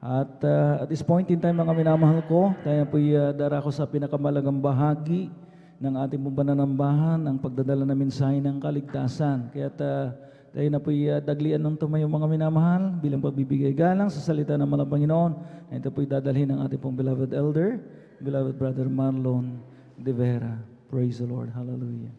At this point in time, mga minamahal ko, tayo po'y darako sa pinakamalagang bahagi ng ating pong pananambahan, ang pagdadala ng mensahe ng kaligtasan. Kaya tayo na po'y daglian ng tumayo mga minamahal bilang pagbibigay galang sa salita ng mga Panginoon. Ito po'y dadalhin ng ating pong beloved elder, beloved brother Marlon De Vera. Praise the Lord. Hallelujah.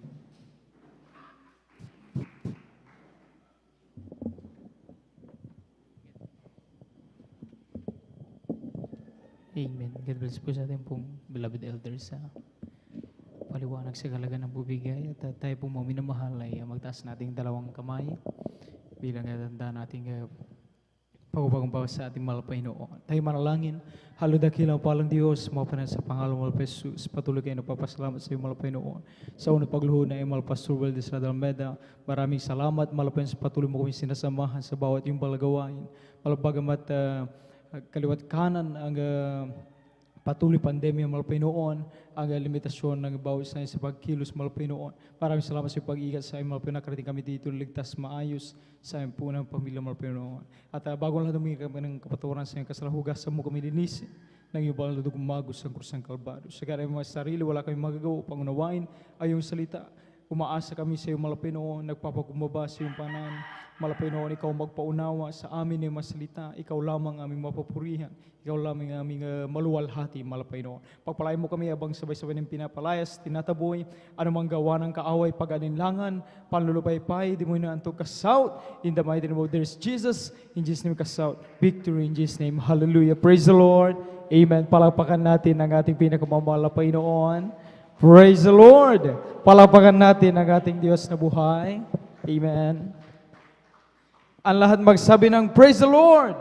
Amen. God bless po sa ating pong beloved elders sa paliwanag sa kalaga ng bubigay. At tayo pong mga minamahal ay magtaas nating dalawang kamay bilang natanda nating pagpapagumbawa sa ating mahal Panginoon. Tayo manalangin. Halo dakilang palang Diyos, mapanan sa pangalan mo, Jesus. Patuloy kayo napapasalamat sa iyo, mahal Panginoon. Sa unang pagluho na mahal Pastor Weldes Radalmeda, maraming salamat, mahal Panginoon, sa patuloy mo kami sinasamahan sa bawat yung balagawain. Mahal bagamat kaliwat kanan ang patuloy pandemya, mahal Panginoon, ang limitasyon ng bawat isa sa pagkilos, mahal Panginoon. Maraming salamat sa pag-igat sa imong, mahal Panginoon, nakarating kami dito ligtas maayos sa imong punang pamilya, mahal Panginoon. At bago lahat humingi kami ng kapatawaran sa iyong kasalahugasan mo kami linisin ng iyong banal na dugong magos sa krus ng Kalbaryo. Sa kaya mga sarili, wala kami magagawa upang unawain ay iyong salita. Umaasa kami sa iyo, mahal Panginoon, nagpapakumbaba sa iyong panan. Mahal Panginoon, ikaw magpaunawa sa amin ng masalita. Ikaw lamang aming mapapurihan. Ikaw lamang aming maluwalhati, mahal Panginoon. Pagpalain mo kami abang sabay-sabay ng pinapalayas, tinataboy, anumang gawa ng kaaway, pag-alinlangan, panlulupaypay, di mo inaantog kasaut. In the mighty name of there's Jesus, in Jesus' name kasaut. Victory in Jesus' name. Hallelujah. Praise the Lord. Amen. Palakpakan natin ang ating pinakamamahal na Panginoon. Praise the Lord! Palakpakan natin ang ating Diyos na buhay. Amen. Ang lahat magsabi ng Praise the Lord!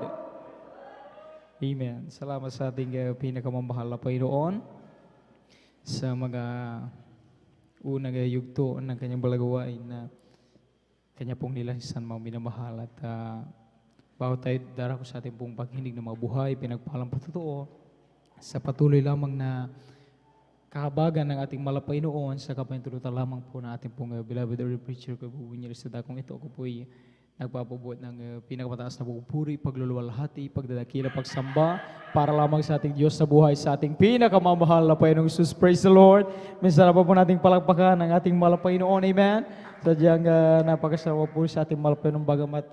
Amen. Salamat sa ating pinakamamahal na Panginoon sa mga unang yugto ng kanyang balagawain na kanya pong nilahisan mga minamahal at bawat tayo darako sa ating pong paghinig ng mga buhay, pinagpalang patotoo sa patuloy lamang na kahabagan ng ating malapay noon sa kapahintulutan lamang po na ating pong beloved early preacher ko bubunyari sa dakong ito. Ako po'y nagpapabuot ng pinakamataas na pagpupuri, pagluluwalhati, pagdadakila, pagsamba para lamang sa ating Diyos sa buhay, sa ating pinakamamahal na Panginoong Jesus. Praise the Lord. Minsan na po nating palakpakan ng ating malapay noon. Amen. Sadyang napakasama po sa ating malapay noon bagamat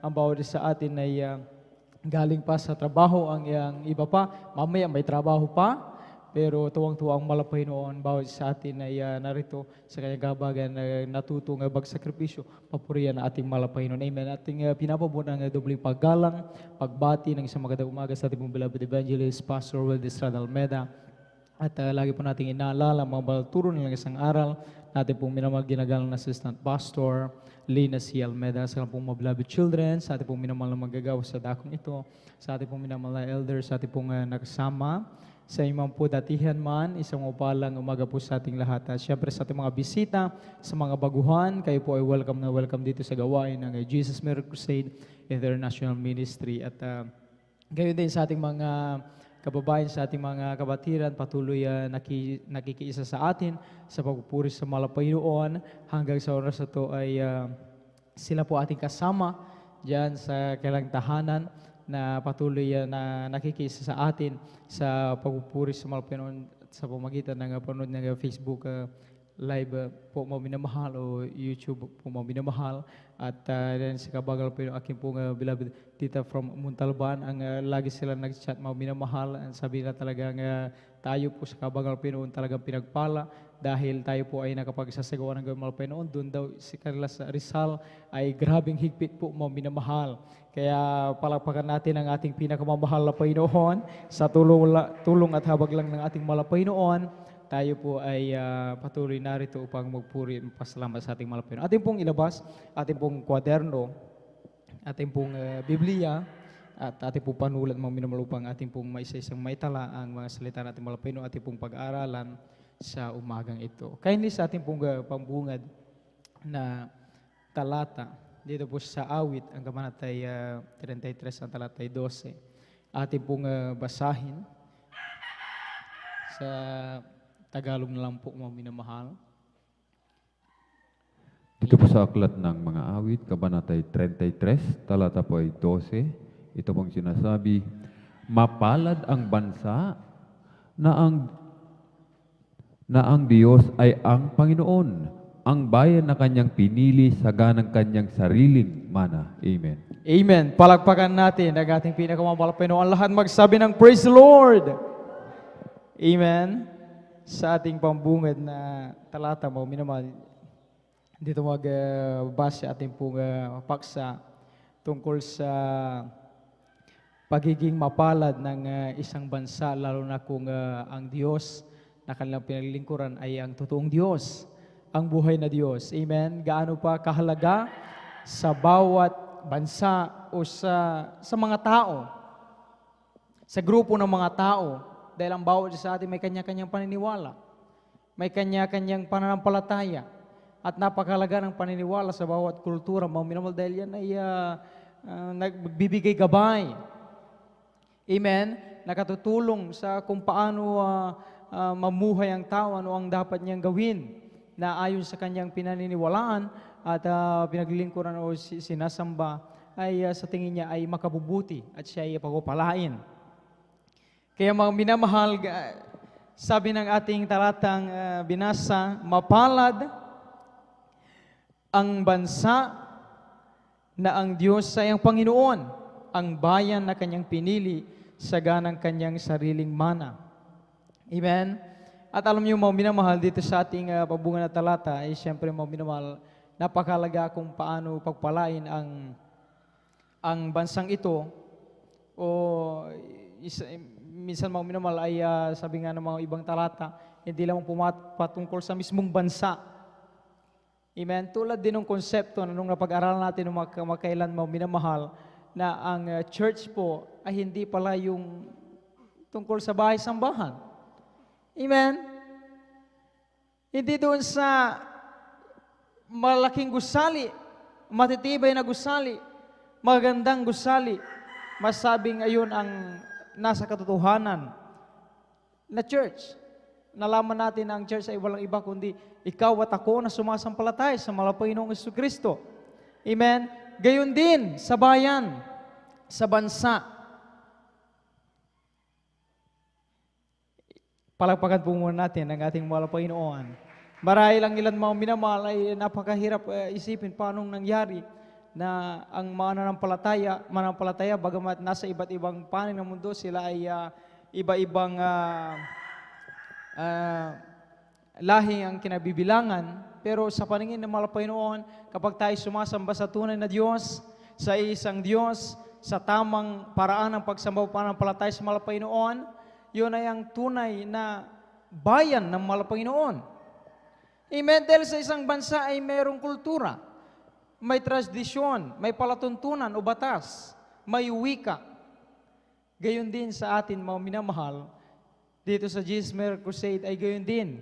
ang bawat sa atin ay galing pa sa trabaho, ang iba pa, mamaya may trabaho pa. Pero tuwang-tuwa ang malapay noon, bawat sa atin ay narito sa kanyang gabagan na natutong bagsakripisyo, papurihan na ating malapay noon. Amen. Ating pinapabuo ng dobling paggalang, pagbati ng isang magandang umaga sa ating pong beloved evangelist, Pastor Weldes Radalmeda. At lagi po nating inaalala mga balturo nilang isang aral, natin pong minamahal ginagalang na Assistant Pastor, Lina C. Almeda, sa pong mga beloved children, sa ating pong minamahal na magagawa sa dakong ito, sa ating pong minamahal na elders, sa ating pong nakasama, sa imang po datihan man, isang upalang umaga po sa ating lahat. At syempre sa ating mga bisita, sa mga baguhan, kayo po ay welcome na welcome dito sa gawain ng Jesus Miracle Crusade International Ministry. At gayon din sa ating mga kababayan, sa ating mga kabatiran, patuloy nakikiisa sa atin sa pagpupuri sa malapay noon. Hanggang sa oras na ito ay sila po ating kasama diyan sa kailang tahanan na patuloy na nakikisa sa atin sa pagpupuri sa mahal Panginoon sa pamagitan ng panonood ng Facebook live po mga minamahal o YouTube po mga minamahal. At then sa kabagal po yung aking pong beloved tita from Muntalban, ang lagi sila nag-chat mga minamahal. Sabi na talagang tayo po sa kabagal Panginoon talagang pinagpala dahil tayo po ay nakapagsasagawa ng gawin mahal Panginoon. Doon daw si kanila sa Rizal ay grabing higpit po mga minamahal. Kaya palakpakan natin ang ating pinakamamahal na Panginoon sa tulong at habag lang ng ating mahal na Panginoon. Tayo po ay patuloy narito upang magpuri at magpasalamat sa ating mahal na Panginoon. Ating pong ilabas, ating pong kwaderno, ating pong Biblia, at ating pong panulat mga minamahal upang ating pong maisa-isang maitala ang mga salita natin mahal na Panginoon, ating pong pag-aaralan sa umagang ito. Kindly sa ating pong pambungad na talata, dito po sa awit, ang kabanatay 33, ang talatay 12. Ating pong basahin sa Tagalog na lang po, mga minamahal. Ito po sa aklat ng mga awit, kabanatay 33, talata po ay 12. Ito pong sinasabi, mapalad ang bansa na ang Diyos ay ang Panginoon, ang bayan na kanyang pinili sa ganang kanyang sariling mana. Amen. Amen. Palakpakan natin ang ating pinakamamahal Panginoon. Lahat magsabi ng Praise the Lord. Amen. Sa ating pambungad na talata mo, minamahal, dito magbase ating pong paksa tungkol sa pagiging mapalad ng isang bansa, lalo na kung ang Diyos na kanilang pinaglilingkuran ay ang totoong Diyos, ang buhay na Diyos. Amen? Gaano pa kahalaga sa bawat bansa o sa mga tao, sa grupo ng mga tao, dahil ang bawat sa atin may kanya-kanyang paniniwala, may kanya-kanyang pananampalataya, at napakahalaga ng paniniwala sa bawat kultura, mga minamahal, dahil yan ay nagbibigay gabay. Amen? Nakatutulong sa kung paano mamuhay ang tao, ano ang dapat niyang gawin na ayon sa kanyang pinaniniwalaan at pinaglilingkuran o sinasamba ay sa tingin niya ay makabubuti at siya ay pagpapalain. Kaya mga minamahal, sabi ng ating talatang binasa, mapalad ang bansa na ang Diyos ay ang Panginoon, ang bayan na kanyang pinili sa ganang kanyang sariling mana. Amen? At alam niyo, mga minamahal, dito sa ating pabungan na talata, ay siyempre, mga minamahal, napakalaga kung paano pagpalain ang bansang ito. O minsan, mga minamahal, ay sabi nga ng mga ibang talata, hindi lang patungkol sa mismong bansa. Amen? Tulad din ng konsepto na nung napag-aralan natin ng makailan, mga minamahal, na ang church po ay hindi pala yung tungkol sa bahay-sambahan. Amen? Hindi doon sa malaking gusali, matitibay na gusali, magandang gusali, masabing ayon ang nasa katotohanan na church. Nalaman natin na ang church ay walang iba kundi ikaw at ako na sumasampalataya sa mahal na Panginoong Jesucristo. Amen? Gayon din sa bayan, sa bansa. Palagpagan po muna natin ang ating mahal na Panginoon. Marahil ang ilan mga minamahal ay napakahirap isipin paano nangyari na ang mga mananampalataya, bagamat nasa iba't ibang panig ng mundo, sila ay iba-ibang lahi ang kinabibilangan. Pero sa paningin ng mahal na Panginoon, kapag tayo sumasamba sa tunay na Diyos, sa isang Diyos, sa tamang paraan ng pagsamba o pananampalataya sa mahal na Panginoon, yun ay ang tunay na bayan ng mahal na Panginoon. Amen? Dahil sa isang bansa ay mayroong kultura, may tradisyon, may palatuntunan o batas, may wika. Gayon din sa atin, mga minamahal, dito sa Jesus Miracle Crusade ay gayon din.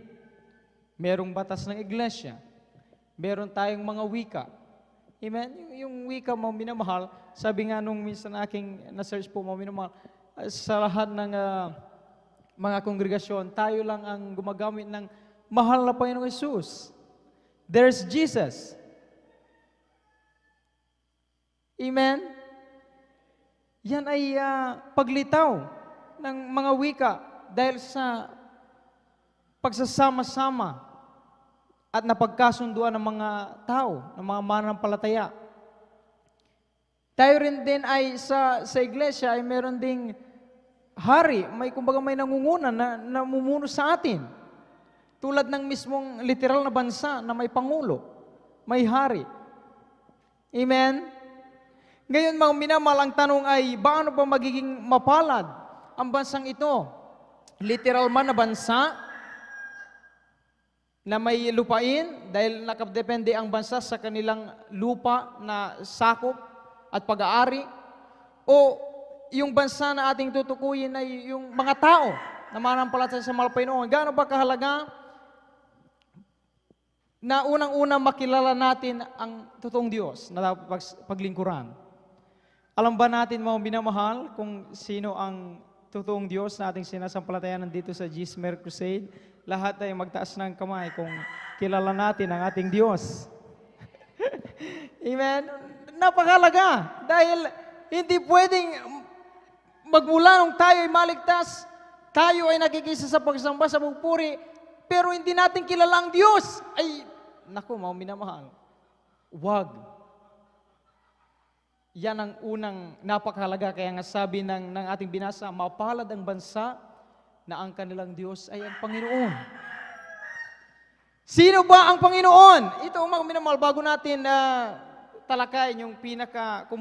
Merong batas ng iglesia. Meron tayong mga wika. Amen? Yung wika, mga minamahal, sabi nga nung minsan aking na-search po, mga minamahal, sa lahat ng mga kongregasyon, tayo lang ang gumagamit ng mahal na Panginoong Jesus. There's Jesus. Amen? Yan ay paglitaw ng mga wika dahil sa pagsasama-sama at napagkasunduan ng mga tao, ng mga mananampalataya. Tayo rin din ay sa iglesia ay meron ding hari, kumbaga may nangungunan na namumuno sa atin. Tulad ng mismong literal na bansa na may pangulo, may hari. Amen? Ngayon mga minamahal, ang tanong ay, paano ba magiging mapalad ang bansang ito? Literal man na bansa, na may lupain dahil nakadepende ang bansa sa kanilang lupa na sakop at pag-aari, o yung bansa na ating tutukuyin ay yung mga tao na mananampalataya sa mahal na Panginoon. Gaano ba kahalaga na unang-una makilala natin ang totoong Diyos na dapat paglingkuran? Alam ba natin, mga minamahal, kung sino ang totoong Diyos na ating sinasampalatayanan dito sa Jesus Miracle Crusade? Lahat ay magtaas ng kamay kung kilala natin ang ating Diyos. Amen? Napakalaga. Dahil hindi pwedeng magmula nung tayo ay maligtas, tayo ay nagkikisa sa pagsamba sa pagpuri, pero hindi natin kilala ang Diyos. Ay, naku, mga minamahal, wag. Yan ang unang napakahalaga. Kaya nga sabi ng ating binasa, mapalad ang bansa na ang kanilang Diyos ay ang Panginoon. Sino ba ang Panginoon? Ito, mga minamahal, bago natin talakayin yung kung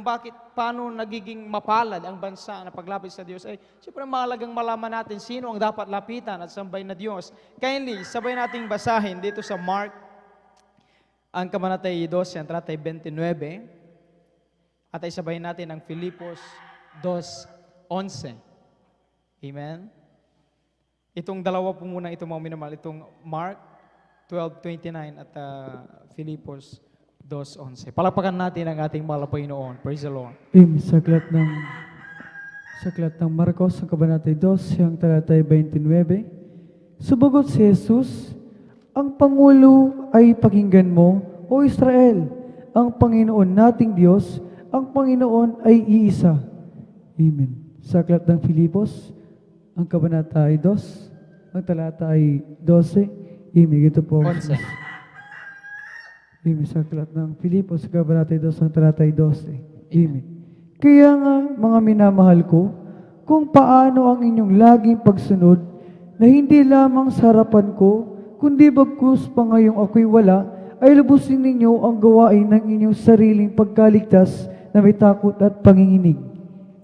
paano nagiging mapalad ang bansa na paglapit sa Diyos, ay siyempre mahalagang malaman natin sino ang dapat lapitan at sambay na Diyos. Kindly, sabay nating basahin dito sa Mark, ang kabanatay 12, ang talatay 29, at ay sabahin natin ang Filipos 2:11. Amen? Itong dalawa po muna ito, mga minamahal, itong Mark 12:29 at Filipos 2:11. Palakpakan natin ang ating mahal na Panginoon. Praise the Lord. Sa aklat ng Marcos, ang kabanatay 12, ang talatay 29, sumagot si Jesus, ang Pangulo ay pakinggan mo, O Israel, ang Panginoon nating Diyos, ang Panginoon ay iisa. Amen. Sa aklat ng Filipos, ang kabanatay 2, ang talatay 12, Amen. Ito po. 11. Amen. Sa aklat ng Filipos, kabanatay 2, ang talatay 12. Amen. Kaya nga, mga minamahal ko, kung paano ang inyong laging pagsunod, na hindi lamang sa harapan ko, kundi bagkus pa ngayong ako'y wala, ay lubusin ninyo ang gawain ng inyong sariling pagkaligtas na may takot at panginginig.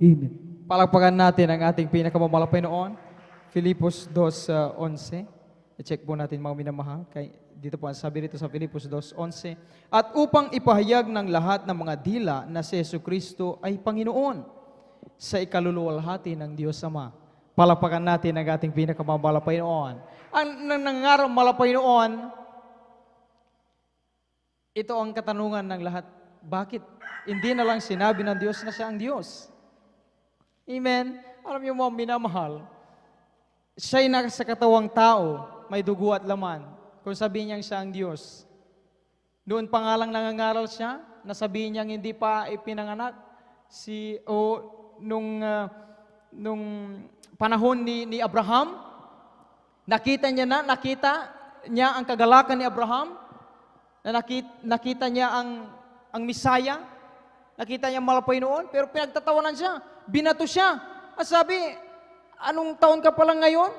Amen. Palakpakan natin ang ating pinakamamahal na Panginoon. Filipos 2:11. I-check po natin, mga minamahal. Dito po ang sabi rito sa Filipos 2:11. At upang ipahayag ng lahat ng mga dila na si Jesucristo ay Panginoon sa ikaluluwalhati ng Diyos Ama. Palakpakan natin ang ating pinakamamahal na Panginoon. Ang nangangarap mahal na Panginoon, ito ang katanungan ng lahat. Bakit hindi na lang sinabi ng Diyos na siya ang Diyos? Amen? Alam niyo mga minamahal, siya'y nasa katawang tao, may dugo at laman. Kung sabihin niyang siya ang Diyos, noon pa nga lang nangangaral siya, nasabihin niyang hindi pa ipinanganak, nung panahon ni Abraham, nakita niya ang kagalakan ni Abraham, na nakita niya ang Misaya, nakita niya mahal na Panginoon, pero pinagtatawanan siya, binato siya. At sabi, anong taon ka pa lang ngayon?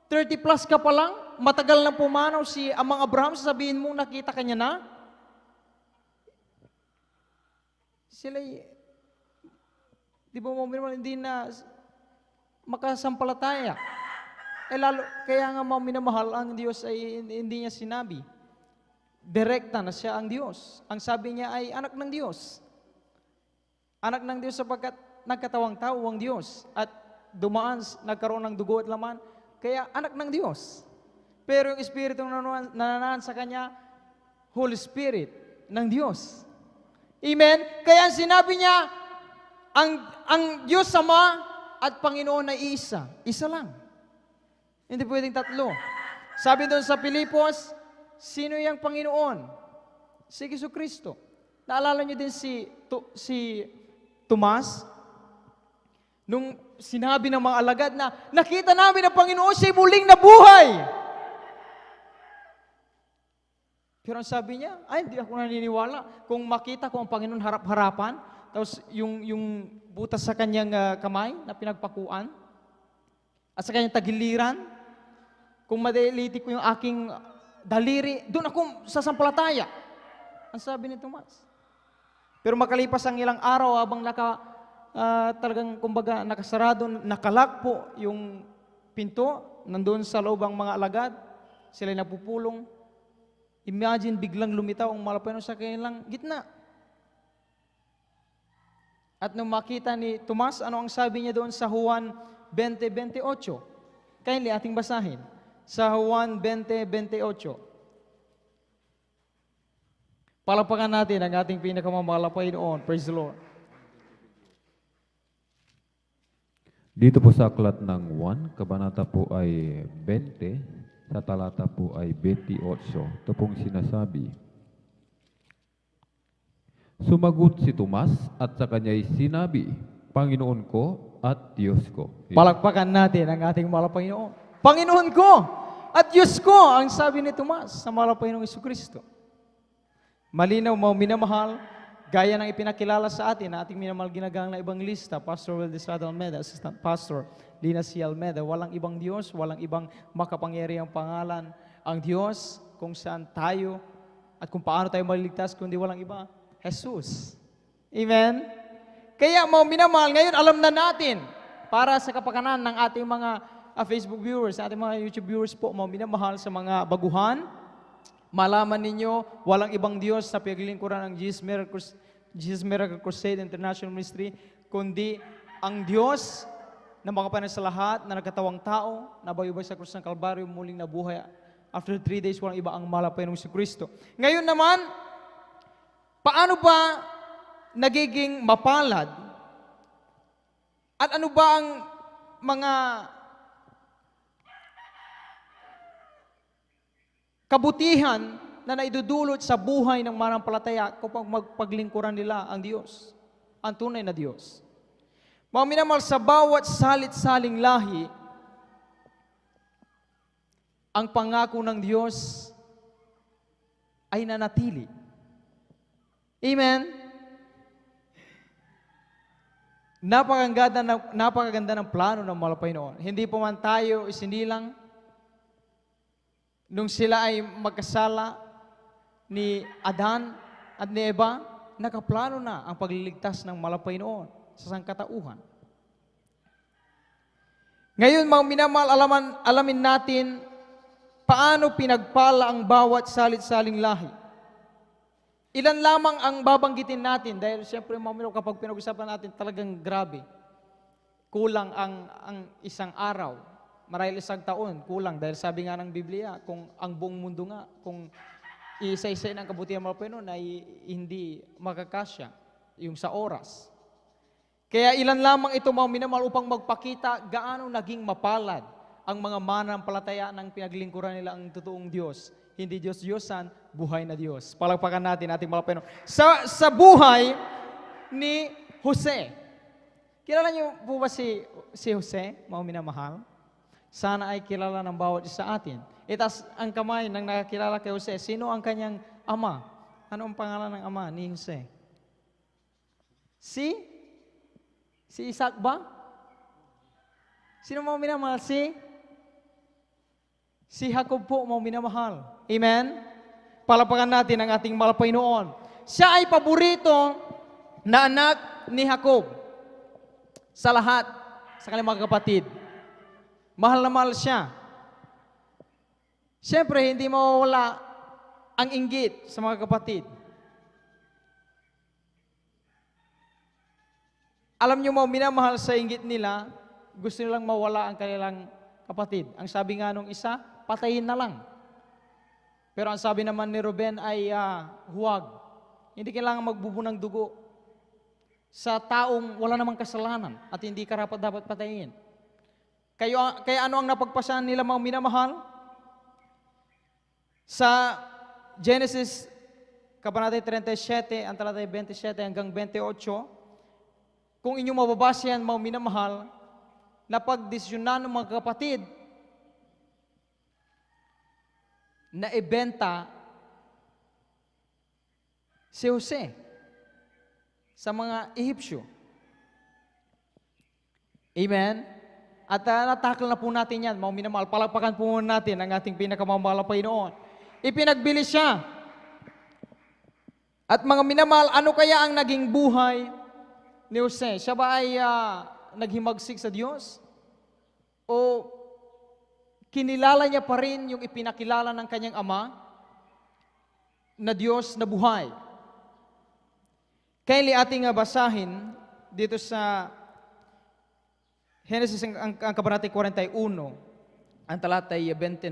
30 plus ka pa lang? Matagal na pumanaw si Amang Abraham, sasabihin mo, nakita ka niya na? Sila, di ba mo, hindi na makasampalataya. Kaya nga mga minamahal, ang Diyos ay hindi niya sinabi. Direkta na siya ang Diyos. Ang sabi niya ay anak ng Diyos. Anak ng Diyos sapagkat nagkatawang tao ang Diyos. At nagkaroon ng dugo at laman, kaya anak ng Diyos. Pero yung Espiritu na nananahan sa Kanya, Holy Spirit ng Diyos. Amen? Kaya sinabi niya, ang Diyos Ama at Panginoon ay isa. Isa lang. Hindi pwedeng tatlo. Sabi doon sa Filipos, sino yung Panginoon? Si Jesucristo. Naalala niyo din si Tomas? Nung sinabi ng mga alagad na, nakita namin ang Panginoon, siya'y muling nabuhay. Pero ang sabi niya, ay, hindi ako naniniwala. Kung makita ko ang Panginoon harap-harapan, tapos yung butas sa kanyang kamay na pinagpakuan, at sa kanyang tagiliran, kung madaliti ko yung aking daliri, doon ako sasampalataya. Ang sabi ni Tomas. Pero makalipas ang ilang araw, habang talagang kumbaga nakasarado, nakalak po yung pinto, nandun sa loob ang mga alagad, sila'y napupulong. Imagine, biglang lumitaw ang malapano sa kanilang gitna. At nung makita ni Tomas, ano ang sabi niya doon sa Juan 20:28? Kindly ating basahin. Sa Juan 20:28. Palakpakan natin ang ating pinakamamahal na Panginoon. Praise the Lord. Dito po sa aklat ng 1, kabanata po ay 20, sa talata po ay 28. Ito pong sinasabi. Sumagot si Tomas at sa kanya'y sinabi, Panginoon ko at Diyos ko. Palakpakan natin ang ating mahal na Panginoon. Panginoon ko at Diyos ko, ang sabi ni Tomas sa mahal na Panginoong Jesucristo. Malinaw mo, minamahal, gaya ng ipinakilala sa atin na ating minamahal ginagalang na ibang lista, Pastor Weldes Almeda, Assistant Pastor Lina C. Almeda, walang ibang Diyos, walang ibang makapangyarihang pangalan. Ang Diyos kung saan tayo at kung paano tayo maliligtas, kundi walang iba, Jesus. Amen? Kaya mga minamahal, ngayon alam na natin, para sa kapakanan ng ating mga Facebook viewers, ating mga YouTube viewers po, mga minamahal sa mga baguhan, malaman ninyo, walang ibang Diyos sa pinaglingkuran ng Jesus Miracle Crusade International Ministry, kundi ang Diyos na makapanay sa lahat, na nagkatawang tao, na bayubay sa krus ng Kalbaryo, muling nabuhay. After 3 days, walang iba ang mahal na Panginoong Jesucristo. Ngayon naman, paano ba nagiging mapalad? At ano ba ang mga kabutihan na naidudulot sa buhay ng manampalataya kapag magpaglingkuran nila ang Diyos, ang tunay na Diyos? Mga minamahal, sa bawat salit-saling lahi, ang pangako ng Diyos ay nanatili. Amen? Napakaganda ng plano ng mahal na Panginoon. Hindi pa man tayo isinilang nung sila ay magkasala ni Adan at ni Eva, nakaplano na ang pagliligtas ng mahal na Panginoon sa sangkatauhan. Ngayon, mga minamahal, alamin natin paano pinagpala ang bawat salit-saling lahi. Ilan lamang ang babanggitin natin dahil siyempre mga minamahal, kapag pinag-usapan natin talagang grabe. Kulang ang isang araw, marahil isang taon, kulang. Dahil sabi nga ng Biblia, kung ang buong mundo nga, kung isa-isa ng kabutihan ng Panginoon ay hindi makakasya, yung sa oras. Kaya ilan lamang ito mga minamahal upang magpakita gaano naging mapalad ang mga manampalataya ng pinaglingkuran nila ang totoong Diyos. Hindi Diyos-Diyosan, buhay na Diyos. Palakpakan natin ating mahal na Panginoon. Sa buhay ni Jose. Kilala niyo po ba si Jose, mga minamahal? Sana ay kilala ng bawat isa atin. Itas ang kamay ng nakakilala kay Jose. Sino ang kanyang ama? Ano ang pangalan ng ama ni Jose? Si Isaac ba? Sino mga minamahal? Si Jacob po, mga minamahal. Amen? Palapakan natin ang ating mahal na Panginoon. Siya ay paborito na anak ni Jacob sa lahat, sa kanyang mga kapatid. Mahal na mahal siya. Siyempre, hindi mawawala ang inggit sa mga kapatid. Alam niyo mga minamahal, sa inggit nila, gusto nilang mawala ang kanilang kapatid. Ang sabi nga nung isa, patayin na lang. Pero ang sabi naman ni Ruben ay huwag. Hindi kailangan magbubunang dugo sa taong wala namang kasalanan at hindi karapat dapat patayin. Kaya ano ang napagpasahan nila mga minamahal? Sa Genesis Kabanata 37, ang talatay 27 hanggang 28, kung inyong mababasa yan mga minamahal, napagdesisyonan ng mga kapatid na ibenta si Jose sa mga Ehipsyo. Amen? At natakal na po natin yan, mga minamahal. Palakpakan po muna natin ang ating pinakamamahal na Panginoon. Ipinagbili siya. At mga minamahal, ano kaya ang naging buhay ni Jose? Siya ba ay naghimagsik sa Diyos? O kinilala niya pa rin yung ipinakilala ng kanyang ama na Diyos na buhay? Kaya ating basahin dito sa Genesis ang kabanata 41, ang talatay 29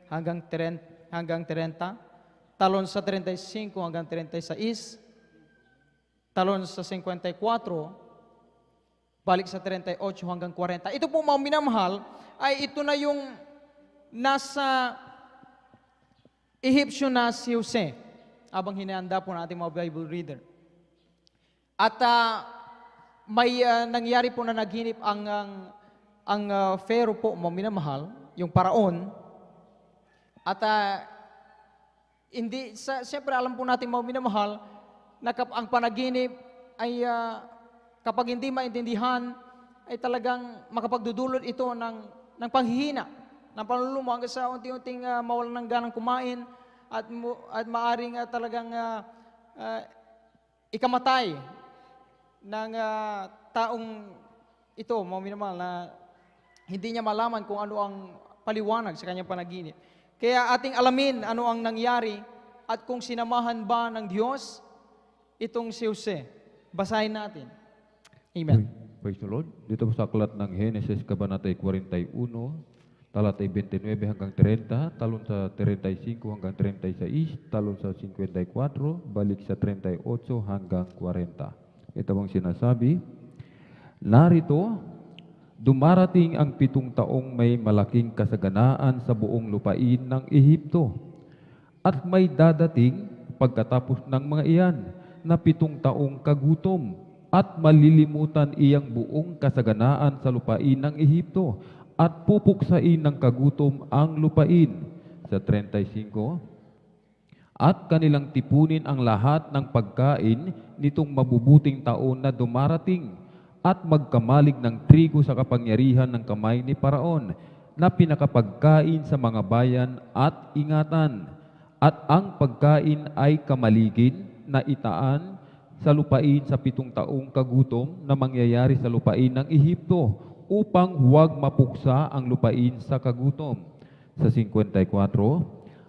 hanggang 30, talon sa 35 hanggang 36, talon sa 54, balik sa 38 hanggang 40. Ito po mga minamahal, ay ito na yung nasa Ehipsyo na si Jose, habang hinahanda po ng ating mga Bible reader. At may nangyari po na naginip ang Pharaoh po, mga minamahal, yung paraon. At siyempre alam po natin mga minamahal, na ang panaginip ay kapag hindi maintindihan, ay talagang makapagdudulot ito ng panghihina, ng panlulumo hanggang sa unti-unting mawalan ng ganang kumain at maaring talagang ikamatay ng taong ito, mga minamahal, na hindi niya malaman kung ano ang paliwanag sa kanyang panaginip. Kaya ating alamin ano ang nangyari at kung sinamahan ba ng Diyos itong si Jose. Basahin natin. Amen. Praise the Lord. Dito po sa aklat ng Genesis, Kabanata 41, talatay 29 hanggang 30, talon sa 35 hanggang 36, talon sa 54, balik sa 38 hanggang 40. Ito bang sinasabi, narito, dumarating ang 7 taong may malaking kasaganaan sa buong lupain ng Ehipto. At may dadating pagkatapos ng mga iyan na 7 taong kagutom at malilimutan iyang buong kasaganaan sa lupain ng Ehipto at pupuksain ng kagutom ang lupain. Sa 35, at kanilang tipunin ang lahat ng pagkain nitong mabubuting taon na dumarating at magkamalig ng trigo sa kapangyarihan ng kamay ni Paraon na pinakapagkain sa mga bayan at ingatan. At ang pagkain ay kamaligin na itaan sa lupain sa 7 taong kagutom na mangyayari sa lupain ng Ehipto upang huwag mapuksa ang lupain sa kagutom. Sa 54,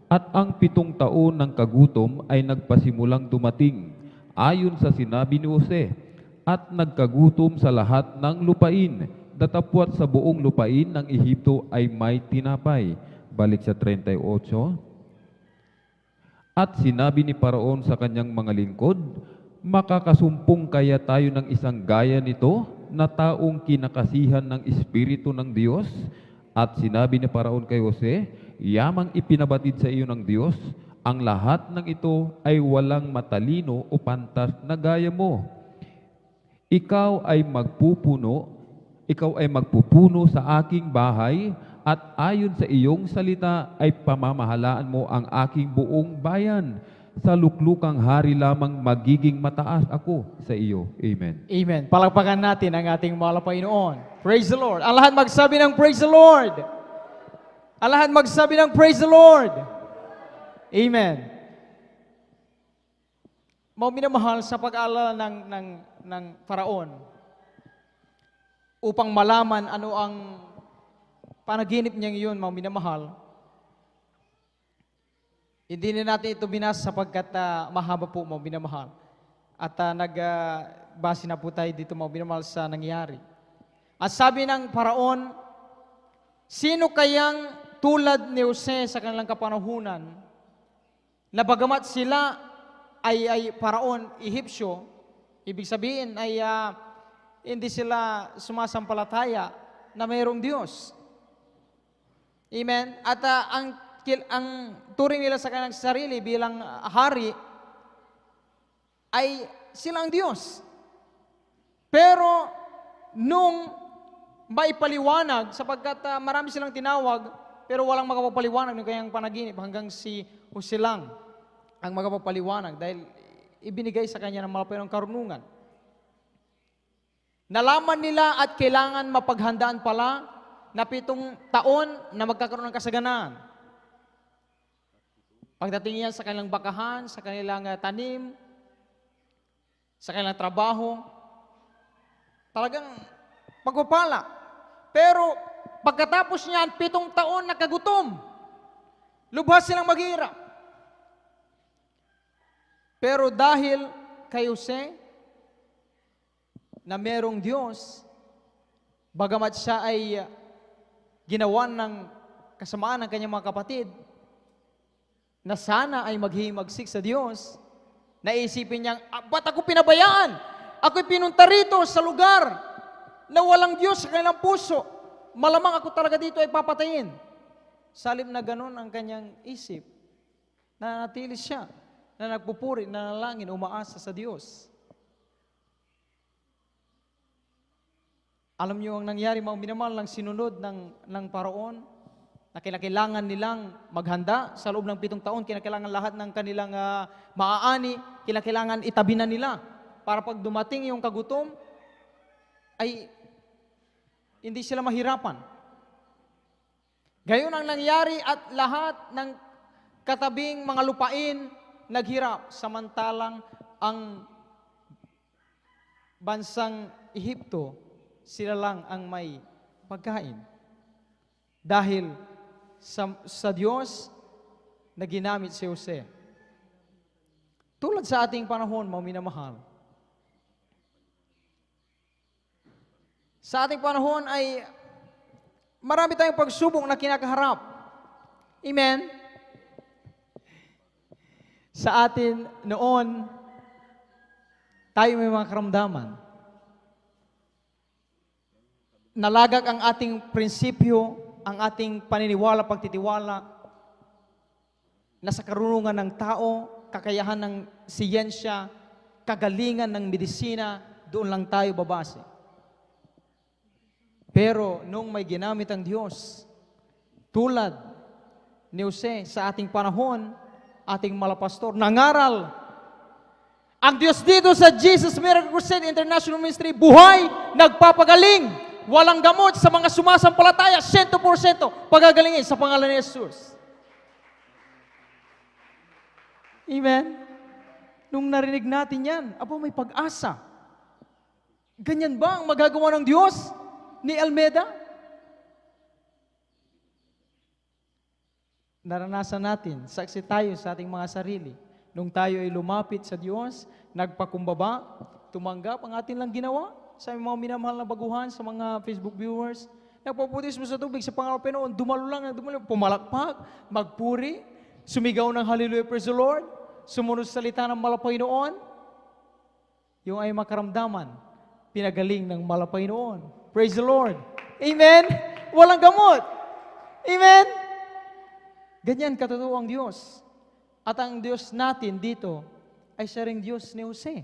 at ang 7 taon ng kagutom ay nagpasimulang dumating ayon sa sinabi ni Jose, at nagkagutom sa lahat ng lupain, datapwat sa buong lupain ng Ehipto ay may tinapay. Balik sa 38. At sinabi ni Paraon sa kanyang mga lingkod, makakasumpong kaya tayo ng isang gaya nito na taong kinakasihan ng Espiritu ng Diyos? At sinabi ni Paraon kay Jose, yamang ipinabatid sa iyo ng Diyos, ang lahat ng ito ay walang matalino o pantas na gaya mo. Ikaw ay magpupuno sa aking bahay, at ayon sa iyong salita ay pamamahalaan mo ang aking buong bayan. Sa luklukang hari lamang magiging mataas ako sa iyo. Amen. Amen. Palakpakan natin ang ating mahal na Panginoon. Praise the Lord. Ang lahat magsabi ng praise the Lord. Ang lahat magsabi ng praise the Lord. Amen. Mga minamahal, sa pag-aalala ng Paraon, upang malaman ano ang panaginip niya yun, mga minamahal, hindi na natin ito binasa sapagkat mahaba po, mga minamahal. At nagbase na po tayo dito, mga minamahal, sa nangyari. At sabi ng Paraon, sino kayang tulad ni Jose sa kanilang kapanahunan, na bagamat sila ay Paraon, Ehipsyo, ibig sabihin ay hindi sila sumasampalataya na mayroong Diyos. Amen? At ang turing nila sa kanilang sarili bilang hari ay silang Diyos. Pero nung maipaliwanag, sapagkat marami silang tinawag, pero walang makapapaliwanag ng kanyang panaginip, hanggang si Jose lang ang makapapaliwanag dahil ibinigay sa kanya ng malapayong karunungan. Nalaman nila at kailangan mapaghandaan pala na 7 taon na magkakaroon ng kasaganaan. Pagdating yan sa kanilang bakahan, sa kanilang tanim, sa kanilang trabaho, talagang pagpapala. Pero pagkatapos niyan, 7 taon na kagutom, lubhas silang maghirap. Pero dahil kay Jose, na merong Diyos, bagamat siya ay ginawan ng kasamaan ng kanyang mga kapatid, na sana ay maghihimagsik sa Diyos, naisipin niyang, ba't ako pinabayaan? Ako'y pinunta rito sa lugar na walang Diyos sa kanilang puso. Malamang ako talaga dito ay papatayin. Salib na ganun ang kanyang isip, nanatili siya, na nagpupuri, nanalangin, umaasa sa Diyos. Alam niyo ang nangyari, mga minamahal, ng sinunod ng Paraon, na kinakailangan nilang maghanda sa loob ng 7 taon, kinakailangan lahat ng kanilang maaani, kinakailangan itabi na nila para pag dumating yung kagutom, ay hindi sila mahirapan. Gayon ang nangyari at lahat ng katabing mga lupain naghirap, samantalang ang bansang Ehipto, sila lang ang may pagkain. Dahil sa Diyos na ginamit si Jose. Tulad sa ating panahon, mga minamahal. Sa ating panahon ay marami tayong pagsubok na kinakaharap. Amen? Sa atin noon, tayo may mga karamdaman. Nalagak ang ating prinsipyo, ang ating paniniwala, pagtitiwala, nasa karunungan ng tao, kakayahan ng siyensya, kagalingan ng medisina, doon lang tayo babase. Pero nung may ginamit ang Diyos, tulad ni Jose sa ating panahon, ating malapastor, nangaral, ang Diyos dito sa Jesus Miracle Crusade International Ministry, buhay, nagpapagaling, walang gamot sa mga sumasampalataya, 100% pagagalingin sa pangalan ni Jesus. Amen? Nung narinig natin yan, may pag-asa. Ganyan ba ang magagawa ng Diyos ni Almeda? Naranasan natin, saksi tayo sa ating mga sarili. Nung tayo ay lumapit sa Diyos, nagpakumbaba, tumanggap ang ating lang ginawa, sa mga minamahal na baguhan, sa mga Facebook viewers, nagpaputis mo sa tubig sa pangalan ng Panginoon, dumalo lang, pumalakpak, magpuri, sumigaw ng hallelujah, praise the Lord, sumunod sa salita ng malapay noon, yung ay makaramdaman, pinagaling ng malapay noon. Praise the Lord. Amen? Walang gamot. Amen? Ganyan katotoo ang Diyos. At ang Diyos natin dito ay siya ring Diyos ni Jose.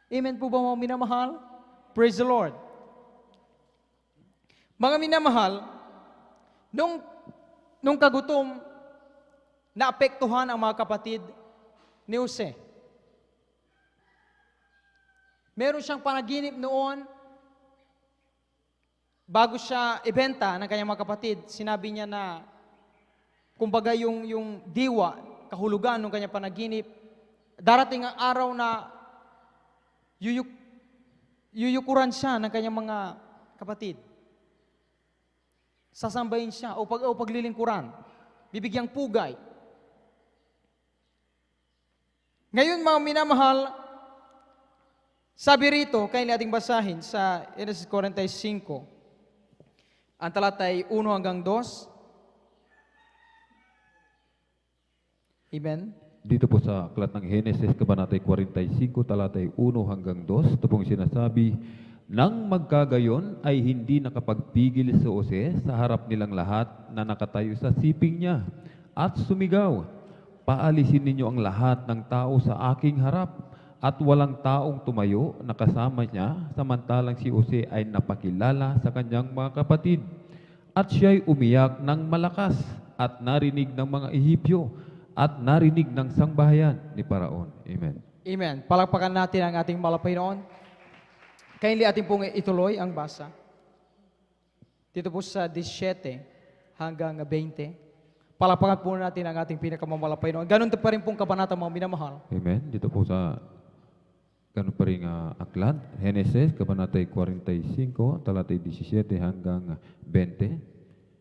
Amen po ba mga minamahal? Praise the Lord. Mga minamahal, nung kagutom, naapektuhan ang mga kapatid ni Jose. Meron siyang panaginip noon, bago siya ibenta ng kanyang mga kapatid, sinabi niya na, kumbaga yung diwa, kahulugan ng kanyang panaginip, darating ang araw na yuyukuran siya ng kanyang mga kapatid. Sasambahin siya o paglilingkuran. Bibigyang pugay. Ngayon mga minamahal, sabi rito, kaya ating basahin sa Genesis 45, ang talatay 1 hanggang 2. Amen? Dito po sa aklat ng Henesis, Kabanatay 45, talatay 1 hanggang 2, ito pong sinasabi, nang magkagayon ay hindi nakapagpigil si Jose sa harap nilang lahat na nakatayo sa siping niya at sumigaw, paalisin ninyo ang lahat ng tao sa aking harap, at walang taong tumayo na kasama niya, samantalang si Jose ay napakilala sa kanyang mga kapatid. At siya'y umiyak ng malakas at narinig ng mga Ehiptyo at narinig ng sangbahayan ni Paraon. Amen. Amen. Palakpakan natin ang ating malapay noon. Kindly ating pong ituloy ang basa. Dito po sa 17 hanggang 20. Palakpakan po natin ang ating pinakamamalapay noon. Ganun pa rin pong kabanata mga minamahal. Amen. Dito po sa ganun pa rin aklat. Henesis, Kabanatay 45, talatay 17 hanggang 20.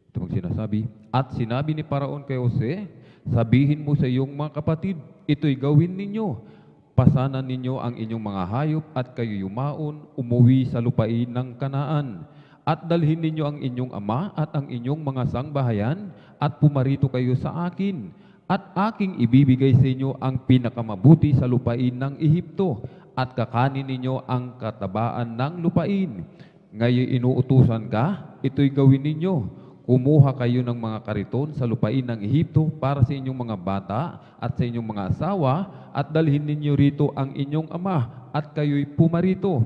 Ito pong sinasabi, at sinabi ni Paraon kay Jose, sabihin mo sa iyong mga kapatid, ito'y gawin ninyo. Pasanan ninyo ang inyong mga hayop at kayo yumaon, umuwi sa lupain ng Kanaan. At dalhin ninyo ang inyong ama at ang inyong mga sangbahayan at pumarito kayo sa akin. At aking ibibigay sa inyo ang pinakamamabuti sa lupain ng Ehipto at kakanin ninyo ang katabaan ng lupain. Ngayon inuutusan ka, ito'y gawin ninyo. Kumuha kayo ng mga kariton sa lupain ng Ehipto para sa inyong mga bata at sa inyong mga asawa at dalhin ninyo rito ang inyong ama at kayo'y pumarito.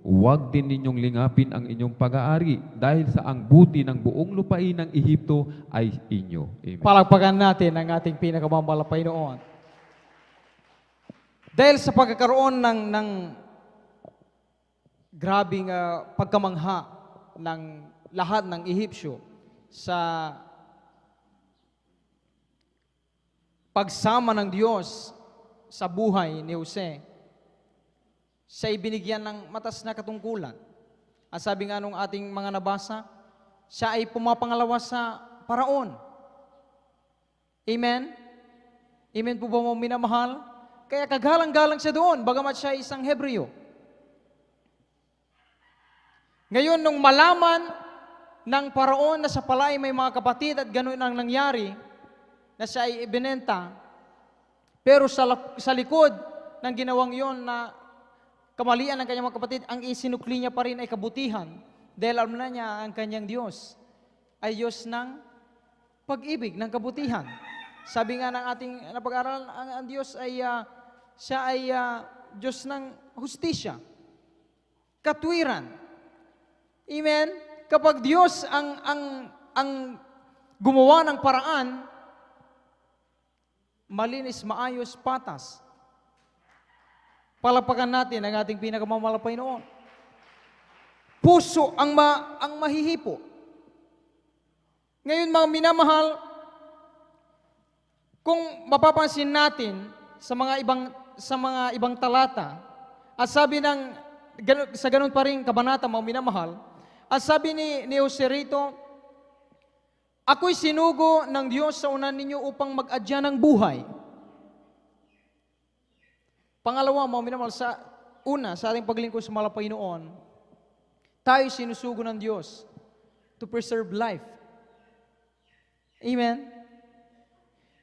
huwag din ninyong lingapin ang inyong pag-aari dahil sa ang buti ng buong lupain ng Ehipto ay inyo. Amen. Palakpakan natin ang ating pinakamamahal na Panginoon. Dahil sa pagkakaroon ng grabing pagkamangha ng lahat ng Ehipsyo sa pagsama ng Diyos sa buhay ni Jose, siya ibinigyan ng matas na katungkulan. At sabi nga nung ating mga nabasa, siya ay pumapangalawa sa paraon. Amen? Amen po ba mo minamahal? Kaya kagalang-galang siya doon, bagamat siya isang Hebreo. Ngayon, nung malaman ng paraon na sa palay may mga kapatid at ganoon ang nangyari, na siya ay ibinenta, pero sa likod ng ginawang yon na kamalian ng kanyang mga kapatid, ang isinukli niya pa rin ay kabutihan. Dahil alam na niya ang kanyang Diyos ay Diyos ng pag-ibig, ng kabutihan. Sabi nga ng ating napag-aralan, ang Diyos ay, siya ay Diyos ng hustisya, katwiran. Amen? Kapag Diyos ang gumawa ng paraan, malinis, maayos, patas. Palapakan natin ang ating pinakamamahal na Panginoon. Puso ang mahihipo. Ngayon mga minamahal, kung mapapansin natin sa mga ibang talata, at sabi sa ganun pa rin kabanata mga minamahal, at sabi ni Jose rito, ako'y sinugo ng Diyos sa unan ninyo upang mag-adya ng buhay. Pangalawa, mga minamahal, sa ating paglingkod sa mahal na Panginoon, tayo sinusugo ng Diyos to preserve life. Amen?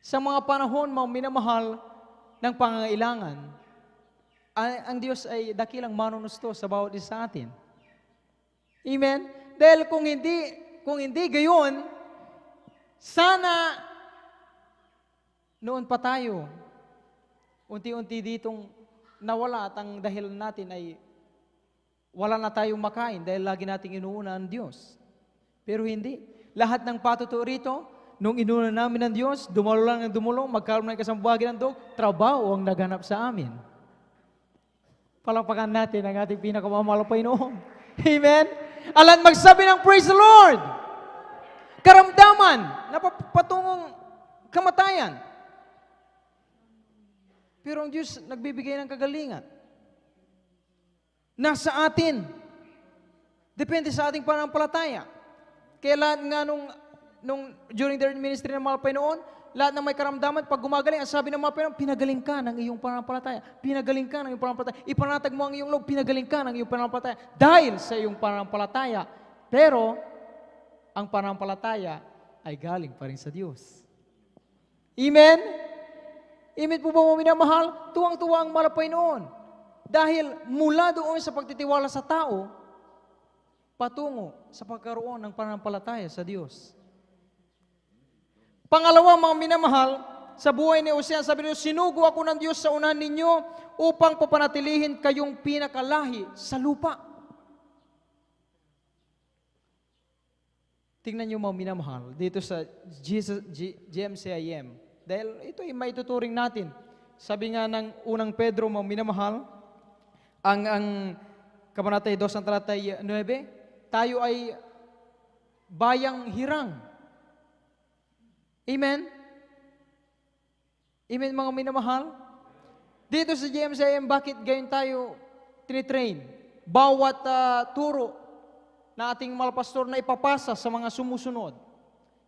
Sa mga panahon, mga minamahal, ng pangangailangan, ang Diyos ay dakilang manunusto sa bawat isa sa atin. Amen? Dahil kung hindi gayon, sana noon pa tayo, unti-unti ditong nawala at ang dahilan natin ay wala na tayong makain dahil lagi nating inuuna ang Diyos. Pero hindi. Lahat ng patutuo rito, nung inuuna namin ng Diyos, dumalo lang ng dumulong, magkaroon ng kasambuhagi ng dog, trabaho ang naganap sa amin. Palapakan natin ang ating pinakamamahal na Panginoon. Amen? Alam magsabi ng praise the Lord. Karamdaman na patungong kamatayan. Pero ang Diyos nagbibigay ng kagalingan. Nasa atin. Depende sa ating pananampalataya. Kaya lahat nga during the ministry ng mga Panginoon, lahat ng may karamdaman, pag gumagaling, ang sabi ng mga Panginoon, pinagaling ka ng iyong pananampalataya. Pinagaling ka ng iyong pananampalataya. Ipanatag mo ang iyong loob, pinagaling ka ng iyong pananampalataya. Dahil sa iyong pananampalataya. Pero, ang pananampalataya ay galing pa rin sa Diyos. Amen? Amen po ba mo minamahal? Tuwang-tuwa ang mahal na Panginoon. Dahil mula doon sa pagtitiwala sa tao, patungo sa pagkaroon ng pananampalataya sa Diyos. Pangalawa, mga minamahal, sa buhay ni Jose, sabi niyo, sinugo ako ng Diyos sa unahan ninyo upang papanatilihin kayong pinakalahi sa lupa. Tingnan niyo mga minamahal, dito sa GMCIM, dahil ito ay maituturing natin. Sabi nga ng unang Pedro, mga minamahal, ang Kabanata 2 ang talata 9, tayo ay bayang hirang. Amen? Amen mga minamahal? Dito sa GMCIM, bakit gayon tayo tinitrain? Bawat turo na ating mga pastor na ipapasa sa mga sumusunod.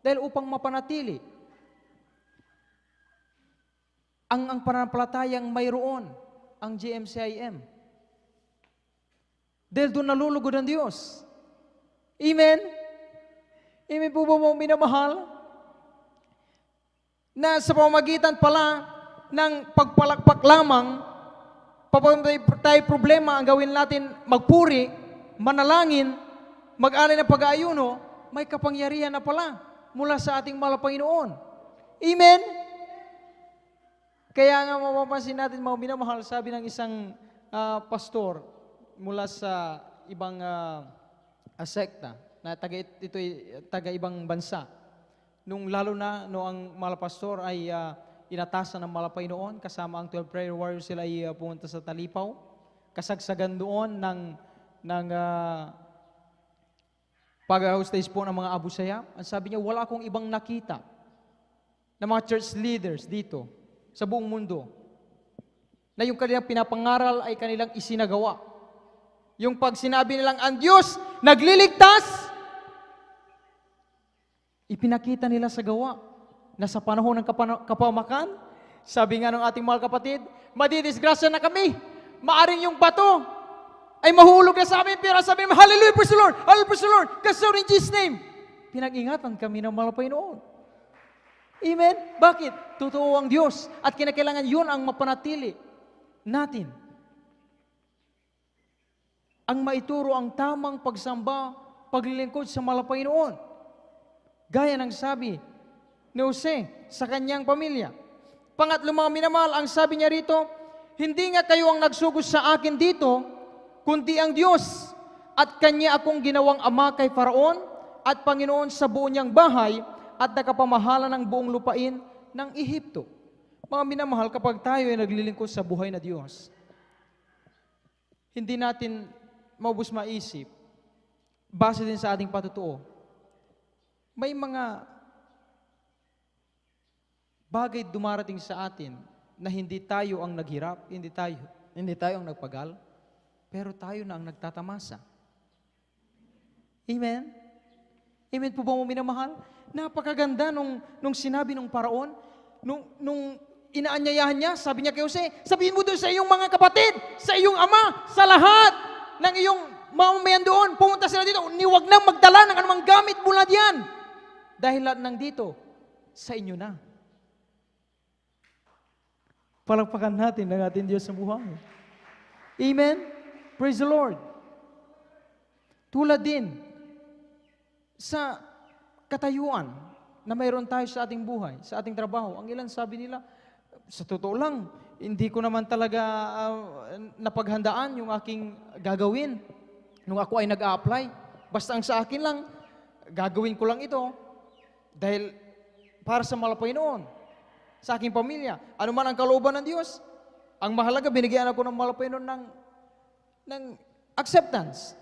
Dahil upang mapanatili ang pananampalatayang mayroon ang GMCIM. Dahil doon nalulugod ang Diyos. Amen? Amen po ba mo minamahal? Na sa pamamagitan pala ng pagpalakpak lamang, papamatay tayo problema, ang gawin natin magpuri, manalangin, mag-alay ng pag-aayuno, may kapangyarihan na pala mula sa ating mahal na Panginoon. Amen? Kaya nga mapapansin natin, mga minamahal, sabi ng isang pastor, mula sa ibang sekta na taga ibang bansa. Lalo na ang mga pastor ay inatasan ng malapay noon, kasama ang 12 prayer warriors, sila ay pumunta sa Talipaw. Kasagsagan doon ng pag-hostage po ng mga Abu Sayyaf. Ang sabi niya, wala akong ibang nakita na mga church leaders dito sa buong mundo na yung kanilang pinapangaral ay kanilang isinagawa. Yung pag sinabi nilang ang Diyos nagliligtas, ipinakita nila sa gawa na sa panahon ng kapamakan, sabi nga ng ating mga kapatid, madidisgrasya na kami. Maaring yung bato ay mahulog na sa amin, pero sabi namin, hallelujah, praise the Lord, hallelujah, praise the Lord, kasi in Jesus' name. Pinag-ingatan kami ng malapay noon. Amen? Bakit? Totoo ang Diyos at kinakailangan yun ang mapanatili natin. Ang maituro ang tamang pagsamba, paglilingkod sa malapay noon. Gaya ng sabi ni Jose sa kanyang pamilya. Pangatlo, mga minamahal, ang sabi niya rito, hindi nga kayo ang nagsugod sa akin dito, kundi ang Diyos. At Kanya akong ginawang ama kay Faraon at Panginoon sa buo niyang bahay at nakapamahala ng buong lupain ng Ehipto. Mga minamahal, kapag tayo ay naglilingkod sa buhay na Diyos, hindi natin maubos maisip, base din sa ating patutuo, may mga bagay dumarating sa atin na hindi tayo ang naghirap, hindi tayo ang nagpagal, pero tayo na ang nagtatamasa. Amen? Amen po ba mo minamahal? Napakaganda nung sinabi ng Paraon, nung inaanyayahan niya, sabi niya kay Jose, sabihin mo doon sa iyong mga kapatid, sa iyong ama, sa lahat ng iyong mamamayan doon, pumunta sila dito, niwag nang magdala ng anumang gamit mula diyan. Dahil lahat ng dito, sa inyo na. Palakpakan natin ng ating Diyos sa buhay. Amen? Praise the Lord. Tulad din sa katayuan na mayroon tayo sa ating buhay, sa ating trabaho. Ang ilan sabi nila, sa totoo lang, hindi ko naman talaga napaghandaan yung aking gagawin nung ako ay nag-a-apply. Basta ang sa akin lang, gagawin ko lang ito dahil para sa malapay noon, sa aking pamilya. Ano man ang kalooban ng Diyos, ang mahalaga, binigyan ako ng malapay noon ng acceptance.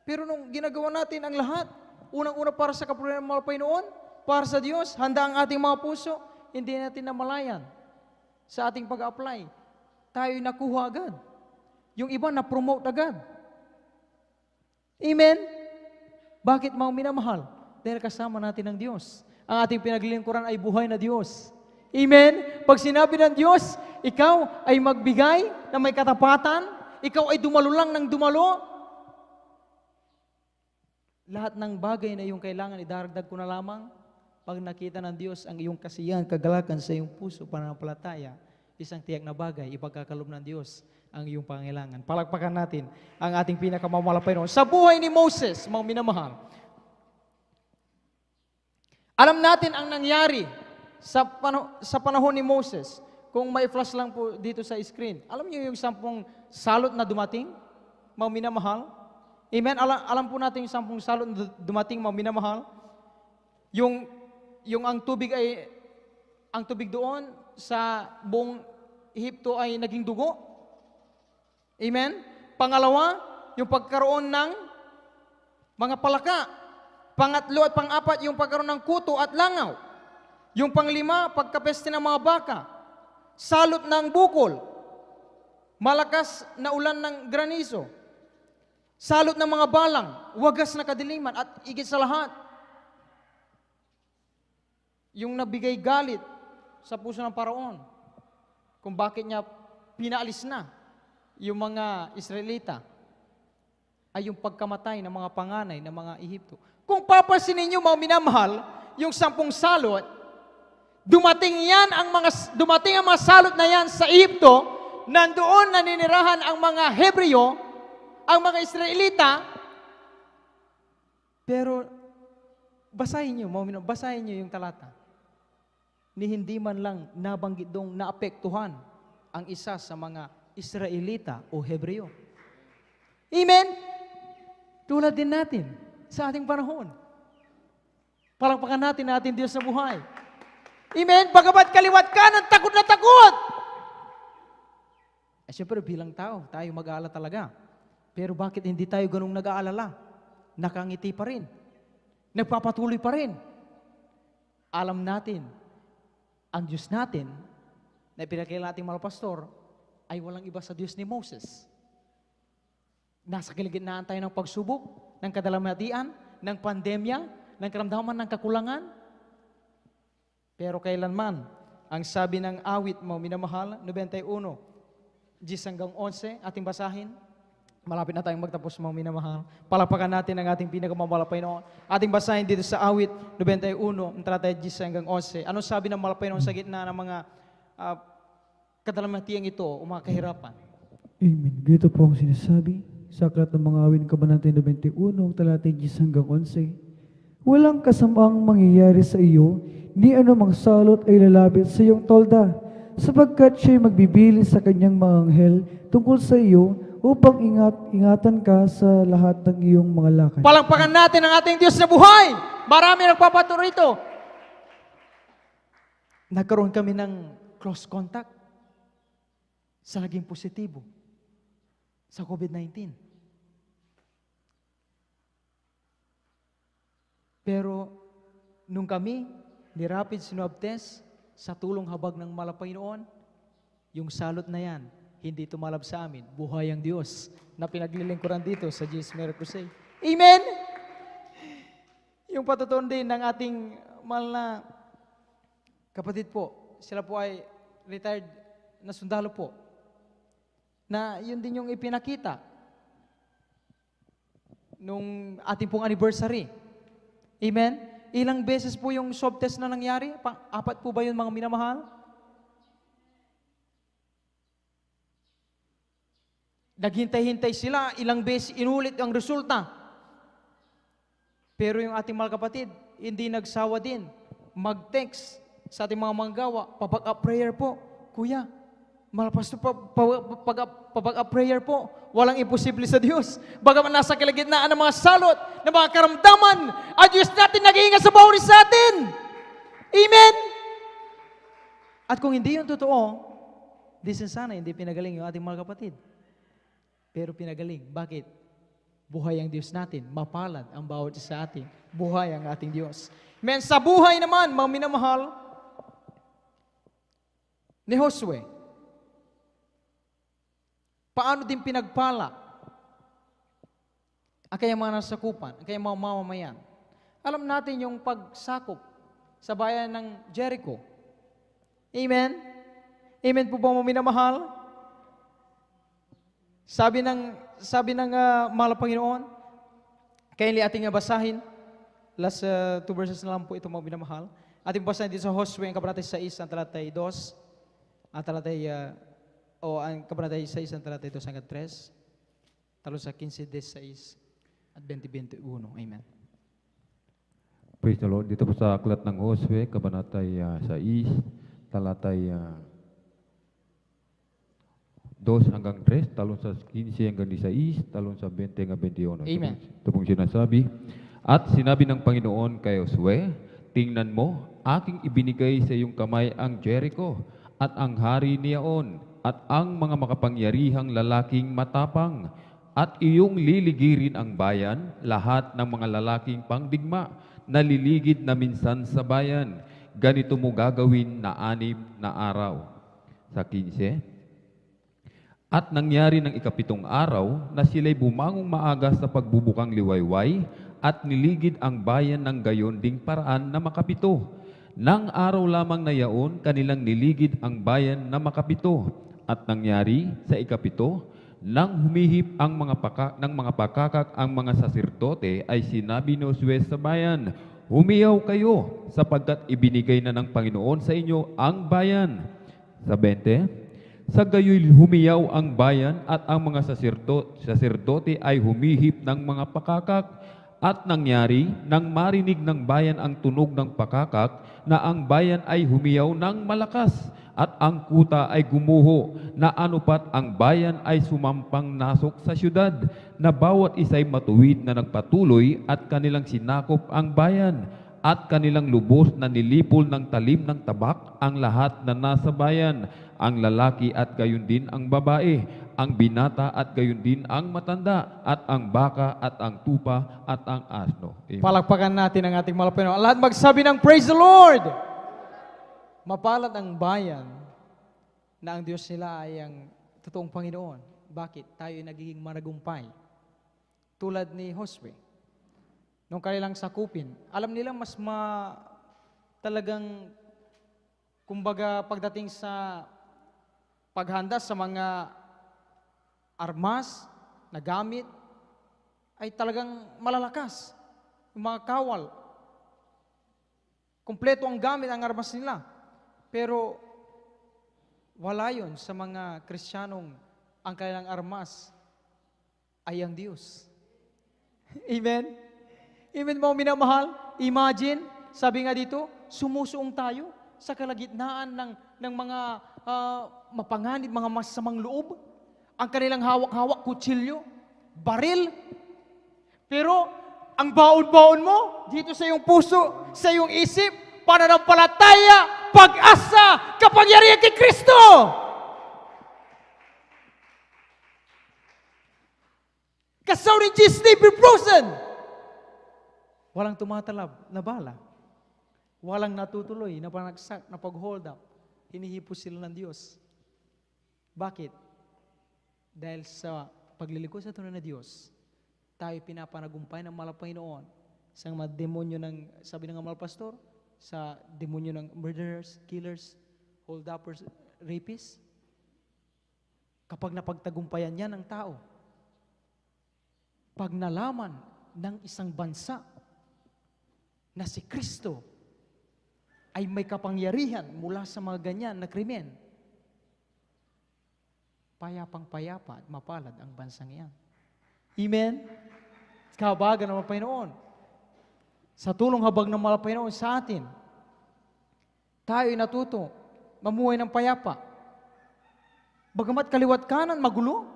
Pero nung ginagawa natin ang lahat, unang-una para sa kapulunan ng malapay noon, para sa Diyos, handa ang ating mga puso, hindi natin namalayan sa ating pag-apply. Tayo'y nakuha agad. Yung iba na-promote agad. Amen? Bakit mga minamahal? Dahil kasama natin ang Diyos. Ang ating pinaglilingkuran ay buhay na Diyos. Amen? Pag sinabi ng Diyos, ikaw ay magbigay na may katapatan, ikaw ay dumalo lang ng dumalo, lahat ng bagay na iyong kailangan, idaragdag ko na lamang, pag nakita ng Diyos ang iyong kasiyahan, kagalakan sa iyong puso, pananampalataya, isang tiyak na bagay, ipagkakalob ng Diyos ang iyong pangailangan. Palakpakan natin ang ating pinakamamalapay noon. Sa buhay ni Moses, mga minamahal, alam natin ang nangyari sa panahon ni Moses. Kung may flash lang po dito sa screen, alam niyo yung 10 salot na dumating, mga minamahal? Amen? Alam po natin yung 10 salot na dumating, mga minamahal? Yung ang tubig doon sa buong Ehipto ay naging dugo. Amen? Pangalawa, yung pagkaroon ng mga palaka. Pangatlo at pang-apat, yung pagkaroon ng kuto at langaw. Yung panglima, pagkapeste ng mga baka. Salot ng bukol. Malakas na ulan ng granizo. Salot ng mga balang. Wagas na kadiliman. At higit sa lahat, yung nabigay galit sa puso ng Paraon kung bakit niya pinaalis na yung mga Israelita ay yung pagkamatay ng mga panganay ng mga Ehipto. Kung papansinin niyo mga minamahal, yung 10 salot, dumating ang mga salot na yan sa Ehipto, nandoon naninirahan ang mga Hebreo, ang mga Israelita, pero basahin niyo yung talata. Ni hindi man lang nabanggit naapektuhan ang isa sa mga Israelita o Hebreo. Amen? Tulad din natin sa ating panahon. Palakpakan natin ang ating Diyos na buhay. Amen? Bagamat kaliwat ka ng takot na takot. Siyempre bilang tao, tayo mag-aalala talaga. Pero bakit hindi tayo ganung nag-aalala? Nakangiti pa rin. Nagpapatuloy pa rin. Alam natin, ang Diyos natin, na pinakilala nating mga pastor, ay walang iba sa Diyos ni Moses. Nasa gilgitnaan tayo ng pagsubok, ng kadalamatian, ng pandemya, ng karamdaman ng kakulangan. Pero kailanman, ang sabi ng awit mo, minamahal, 91, 10 hanggang 11, ating basahin. Malapit na tayong magtapos, mga minamahal. Palapakan natin ang ating pinakamamahal Panginoon. Ating basahin dito sa awit 91, ang talataya 10 hanggang 11. Anong sabi ng mahal Panginoon sa gitna ng mga kadalamatiang ito o mga kahirapan? Amen. Ganito po ang sinasabi sa aklat ng mga awit kabanata 91, talatay 10 hanggang 11. Walang kasamaang mangyayari sa iyo, ni anumang salot ay lalapit sa iyong tolda, sapagkat siya'y magbibili sa kanyang mga anghel tungkol sa iyo upang ingatan ka sa lahat ng iyong mga lakad. Palakpakan natin ang ating Diyos na buhay. Marami nagpapatuloy ito. Nagkaroon kami ng close contact sa naging positibo sa COVID-19. Pero nung kami ni rapid swab test sa tulong habag ng Panginoon, yung salot na yan, hindi tumalab sa amin. Buhay ang Diyos na pinaglilingkuran dito sa Jesus Miracle Crusade. Amen! Yung patutuon din ng ating mahal na kapatid po, sila po ay retired na sundalo po, na yun din yung ipinakita nung ating pong anniversary. Amen? Ilang beses po yung swab test na nangyari? 4 po ba yun, mga minamahal? Naghintay-hintay sila, ilang beses inulit ang resulta. Pero yung ating mga kapatid, hindi nagsawa din mag-text sa ating mga manggawa, pabag-up prayer po. Kuya, malapas to pabag-up prayer po. Walang imposible sa Diyos. Bagaman nasa kalagitnaan ng mga salot, ng mga karamdaman, ang Diyos natin nag-iingat sa bawat isa atin. Amen? At kung hindi yung totoo, di sana hindi pinagaling yung ating mga kapatid. Pero pinagaling. Bakit? Buhay ang Diyos natin. Mapalad ang bawat isa sa atin. Buhay ang ating Diyos. Men, sa buhay naman, mga minamahal, ni Josue, paano din pinagpala ang kanyang mga nasakupan, ang kanyang mga mamamayan. Alam natin yung pagsakop sa bayan ng Jericho. Amen? Amen po ba, mga minamahal? Sabi ng mahal na Panginoon, kaya ating basahin, last 2 verses na lang po ito, mga binamahal. Ating basahin dito sa Josue, ang kabanata 6, ang talatay 2, ang talatay, ang kabanata 6, ang talatay 2 hanggang 3, talo sa 15, 16, at 20, 21. Amen. Praise the Lord. Dito po sa aklat ng Josue, kabanata 6, talatay 2 hanggang 3, talon sa 15 hanggang 16, talon sa 20 hanggang 21. Amen. Ito pong sinasabi. At sinabi ng Panginoon kay Josue, tingnan mo, aking ibinigay sa iyong kamay ang Jericho, at ang hari niyaon, at ang mga makapangyarihang lalaking matapang, at iyong liligirin ang bayan, lahat ng mga lalaking pangdigma, naliligid na minsan sa bayan. Ganito mo gagawin na 6 na araw. Sa 15, at nangyari ng 7 araw na sila'y bumangong maaga sa pagbubukang liwayway at niligid ang bayan ng gayon ding paraan na makapito. Nang araw lamang na yaon, kanilang niligid ang bayan na makapito. At nangyari sa 7, nang humihip ang ng mga pakakak ang mga saserdote, ay sinabi ni Josue sa bayan, humiyaw kayo sapagkat ibinigay na ng Panginoon sa inyo ang bayan. Sa 20, sa gayoy humiyaw ang bayan at ang mga saserdote ay humihip ng mga pakakak At nangyari, nang marinig ng bayan ang tunog ng pakakak, na ang bayan ay humiyaw ng malakas, at ang kuta ay gumuho, na anupat ang bayan ay sumampang nasok sa syudad, na bawat isa'y matuwid na nagpatuloy, at kanilang sinakop ang bayan, at kanilang lubos na nilipol ng talim ng tabak ang lahat na nasa bayan, ang lalaki at gayon din ang babae, ang binata at gayon din ang matanda, at ang baka at ang tupa at ang asno. Amen. Palakpakan natin ang ating mahal na Panginoon. Lahat magsabi ng Praise the Lord! Mapalad ang bayan na ang Diyos nila ay ang totoong Panginoon. Bakit? Tayo ay nagiging managumpay. Tulad ni Josue. Nung kanilang sakupin, alam nilang talagang, kumbaga pagdating sa paghanda sa mga armas na gamit, ay talagang malalakas. Yung mga kawal. Kompleto ang gamit, ang armas nila. Pero wala yun sa mga Kristiyanong ang kanilang armas ay ang Diyos. Amen? Amen mo minamahal? Imagine, sabi nga dito, sumusuong tayo sa kalagitnaan ng mga mapanganib, mga masamang loob. Ang kanilang hawak-hawak, kutsilyo, baril. Pero ang baon-baon mo dito sa iyong puso, sa iyong isip, pananampalataya, pag-asa, kapangyarihan kay Kristo. Kasaw ni Jesus be frozen. Walang tumatalab na bala. Walang natutuloy na panagsak, na pag-hold up. Hinihipos sila ng Diyos. Bakit? Dahil sa paglilingkod sa tunay na Diyos, tayo pinapanagumpay ng mahal na Panginoon sa mga demonyo ng, sabi ng mahal pastor, sa demonyo ng murderers, killers, hold-uppers, rapists. Kapag napagtagumpayan niya ng tao, pag nalaman ng isang bansa na si Kristo ay may kapangyarihan mula sa mga ganyan na krimen, payapang-payapa at mapalad ang bansang iyan. Amen? Kahabagan ng Panginoon. Sa tulong habag ng mga Panginoon sa atin, tayo ay natuto mamuhay ng payapa. Bagamat kaliwat kanan, magulo,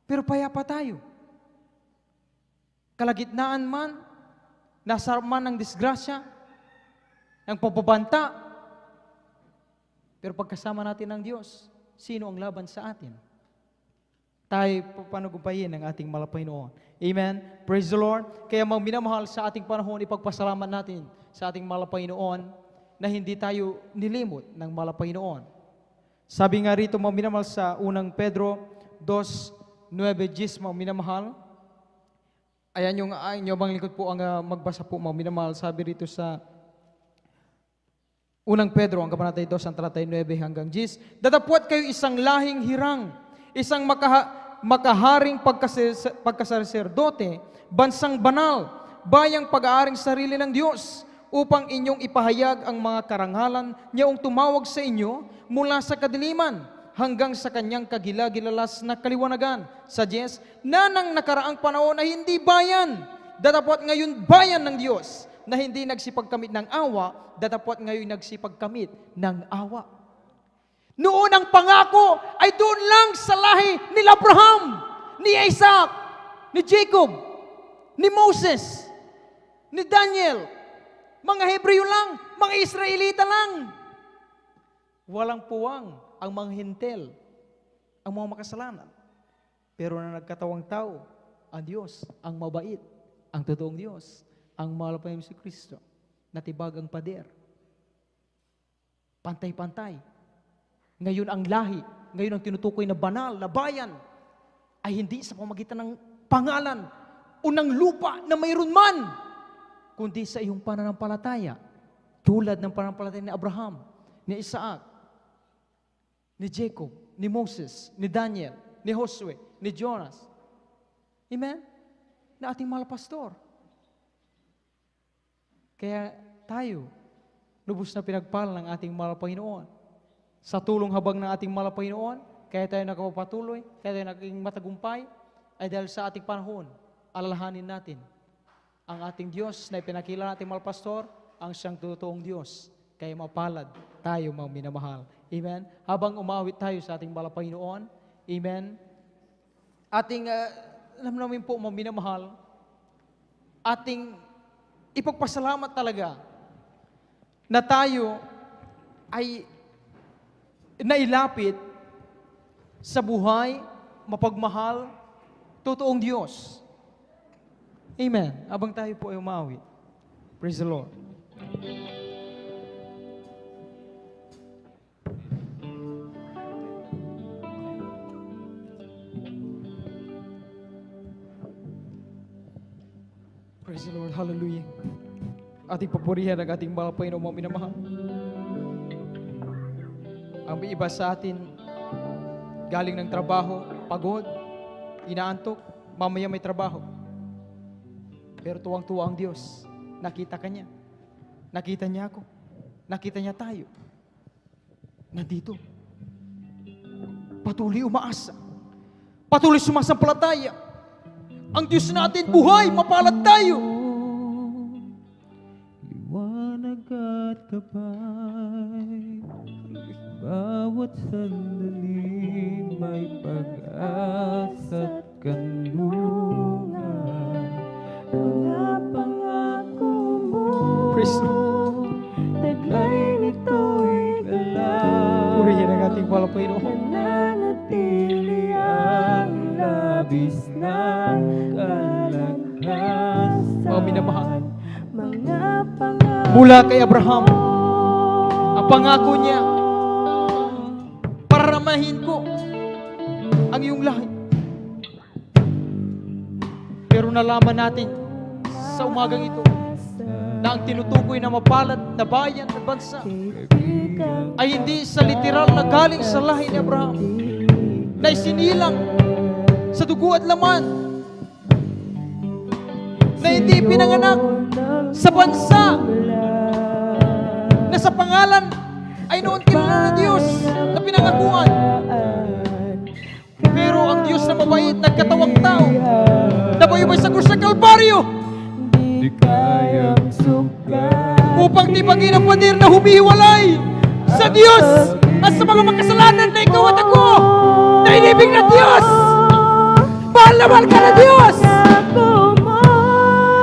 pero payapa tayo. Kalagitnaan man, nasa man ng disgrasya, ng pagbabanta, pero pagkasama natin ng Diyos, sino ang laban sa atin? Tayo papanugumpayin ng ating mahal na Panginoon. Amen? Praise the Lord. Kaya mga minamahal sa ating panahon, ipagpasalamat natin sa ating mahal na Panginoon na hindi tayo nilimot ng mahal na Panginoon. Sabi nga rito mga minamahal sa unang Pedro 2:9, mga minamahal. Ayan yung inyong lingkod po ang magbasa po mga minamahal. Sabi rito sa unang Pedro, ang kabanatay 2, ang talatay 9 hanggang 10. Datapwat kayo isang lahing hirang, isang makaharing pagkasaserdote, bansang banal, bayang pag-aaring sarili ng Diyos, upang inyong ipahayag ang mga karangalan niyang tumawag sa inyo mula sa kadiliman hanggang sa kanyang kagilagilalas na kaliwanagan sa Diyos na nang nakaraang panahon ay hindi bayan, datapwat ngayon bayan ng Diyos, na hindi nagsipagkamit ng awa, datapwat ngayon nagsipagkamit ng awa. Noon ang pangako ay doon lang sa lahi ni Abraham, ni Isaac, ni Jacob, ni Moses, ni Daniel. Mga Hebreo lang, mga Israelita lang. Walang puwang ang mga hintel, ang mga makasalanan. Pero na nagkatawang tao, ang Diyos, ang mabait, ang totoong Diyos, ang mahal pa si Kristo, natibag ang pader. Pantay-pantay. Ngayon ang lahi, ngayon ang tinutukoy na banal, na bayan, ay hindi sa pamagitan ng pangalan o ng lupa na mayroon man, kundi sa iyong pananampalataya, tulad ng pananampalataya ni Abraham, ni Isaac, ni Jacob, ni Moses, ni Daniel, ni Josue, ni Jonas. Amen? Na ating mahal pastor. Kaya tayo, lubos na pinagpala ng ating mahal Panginoon. Sa tulong habang ng ating mahal Panginoon, kaya tayo nakapapatuloy, kaya tayo naging matagumpay, ay dahil sa ating panahon, alalahanin natin ang ating Diyos na ipinakilala natin mga pastor, ang siyang totoong Diyos. Kaya mapalad tayo mga minamahal. Amen? Habang umawit tayo sa ating mahal na Panginoon, amen? Alam namin po mga minamahal, ating ipagpasalamat talaga na tayo ay nailapit sa buhay, mapagmahal, totoong Diyos. Amen. Abang tayo po ay umawit. Praise the Lord. Praise the Lord. Hallelujah. Ating papurihan ang ating mahal Panginoon mga minamahal. Ang may iba sa atin, galing ng trabaho, pagod, inaantok, mamaya may trabaho. Pero tuwang-tuwa ang Diyos. Nakita ka niya. Nakita niya ako. Nakita niya tayo. Nandito. Patuloy umaasa. Patuloy sumasampalataya. Ang Diyos natin buhay, mapalad tayo. Liwanag at gabay, bawat sandali may pag-asa at kanlungan. Mga pangako mo, Praise the Lord. taglay nito'y galak. Purihin ang ating mahal Panginoon. Nananatili ang labis na kalakasan. Mga minamahal. Mga pangako Mula kay Abraham, ang pangako niya, paramahin ko ang iyong lahi. Pero nalaman natin sa umagang ito na ang tinutukoy na mapalad na bayan at bansa ay hindi sa literal na galing sa lahi ni Abraham, na isinilang sa dugo at laman, na hindi pinanganak sa bansa na sa pangalan ay noon kilala ng Diyos na pinangakuan. Pero ang Diyos na mabait, nagkatawang tao, nabayubay sa krus ng Kalbaryo di kayang sukat. upang tibagin ang pader na humihiwalay sa Diyos at sa mga makasalanan na ikaw at ako, na inibig ng Diyos. Mahal na mahal ka na Diyos.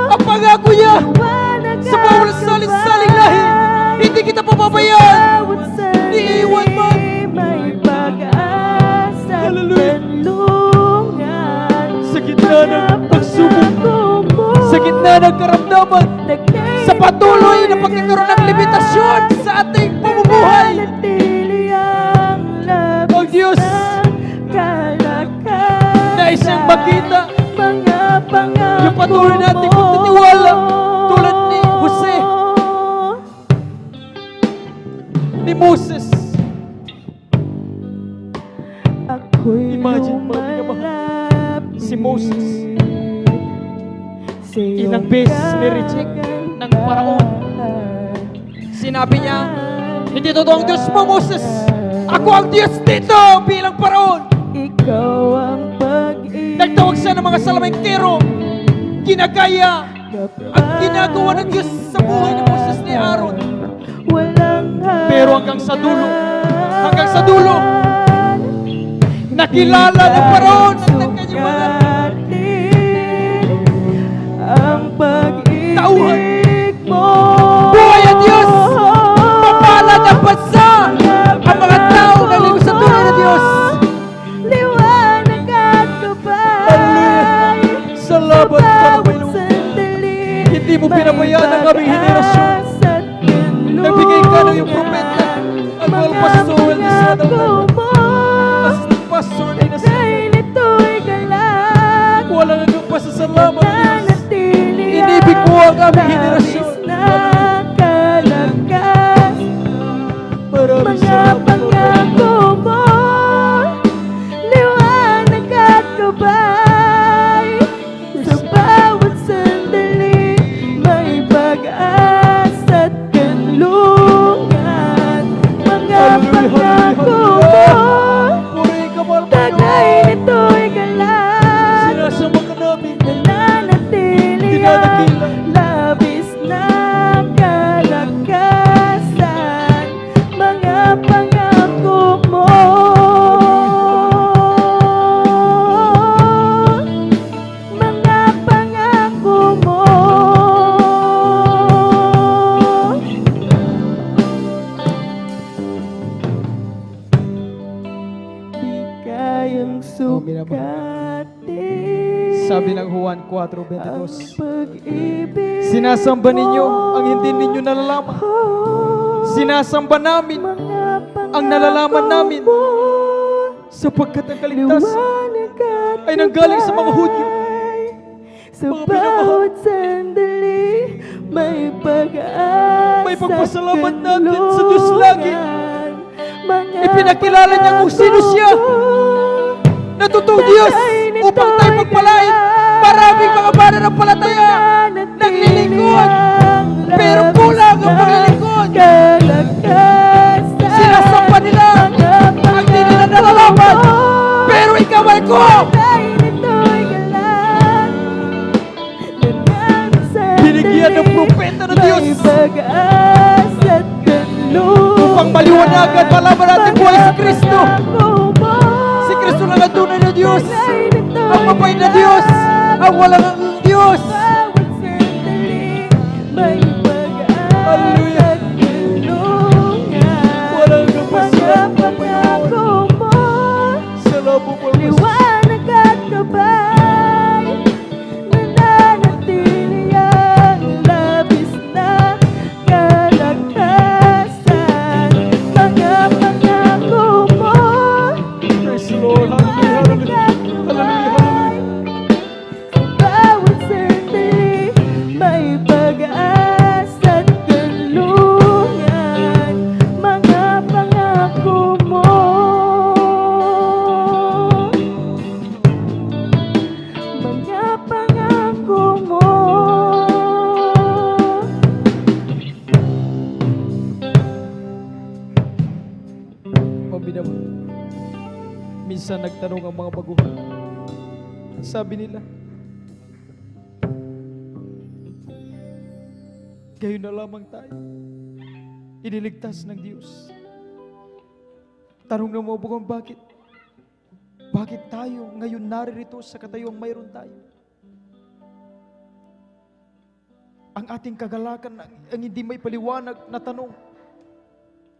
Ang pangako niya sa bawat saling lahi, hindi kita papabayaan. Iiwan man. Hallelujah. Sa gitna ng pagsubok, sa gitna ng karamdaman, sa patuloy na pagkakaroon ng limitasyon sa ating pamumuhay, ang Diyos nais siyang makita yung patuloy nating pagtitiwala tulad ni Jose, ni Moses. Imagine mga minamahal, si Moses, ilang beses ni-reject ng Paraon. Sinabi niya, hindi totoo ang Diyos mo, Moses. Ako ang Diyos dito bilang Paraon. Ikaw ang pag-ibig. Nagtawag siya ng mga salamengkero. Ginagaya ang ginagawa ng Diyos sa buhay ni Moses ni Aaron. Pero hanggang sa dulo, nakilala ng Paraon ang kanyang mga ang pag-ibig tauhan. mo. Buhay ang Diyos! Mapalad ang bansa! Ang mga tao na ligo sa tunay na Diyos! Liwanag at gabay. Salamat ka Bawat Panginoon. sandali, Hindi mo pinabayaan ang aming henerasyon. Nagbigay ka ng iyong propeta, ang mga pastor na sa Assistant Pastor na inasal. Walang hanggang pasasalamat, Diyos. Inibig mo ang aming henerasyon. Maraming salamat, Pangako mo, liwanag at gabay. Sa bawat sandali, may pag-asa at kanlungan. Mga pangako mo, Purihin ka, mahal taglay Panginoon. nito'y galak. Sinasama ka namin. Nananatili Dinadakila. ang Juan 4:22. Pag-ibig Sinasamba ninyo ang hindi mo, ninyo nalalaman. oh, Sinasamba namin mga ang nalalaman pangako namin mo, sapagkat ang kaligtasan liwanag at ay nanggaling sa mga Hudyo. gabay. Sa Mga pinamahal. bawat sandali, may pag-asa. May pagpasalamat natin sa Diyos lagi. Mga Ipinakilala niya kung sino siya. Natutong Diyos upang tayo magpalain. Maraming mga mananampalataya naglilingkod, pero kulang ang paglilingkod. Sinasamba nila ang di nila nalalaman, pero ikaw ay ko. Binigyan ng propeta ng Diyos upang maliwanagan, malaman natin buhay si Kristo. Si Kristo lang ang tunay na Diyos, ang mabait na Diyos, ang walang ang Diyos. Hallelujah. Walang kapasyan. Sa labo mo Liwanag at gabay, nananatili ang labis na kalakasan. Mga pangako mo, Praise the Lord. Hallelujah. Hallelujah. bawat sandali, may pag-asa at tulungan. Mga pangako mo, mga pangako mo. Mabinam. Minsan nagtanong ang mga baguhan. Sabi nila, gayon na lamang tayo. Iniligtas ng Diyos. Tanong ng mga baguhan, bakit? Bakit tayo ngayon naririto sa katayuang mayroon tayo? Ang ating kagalakan, ang hindi may paliwanag na tanong,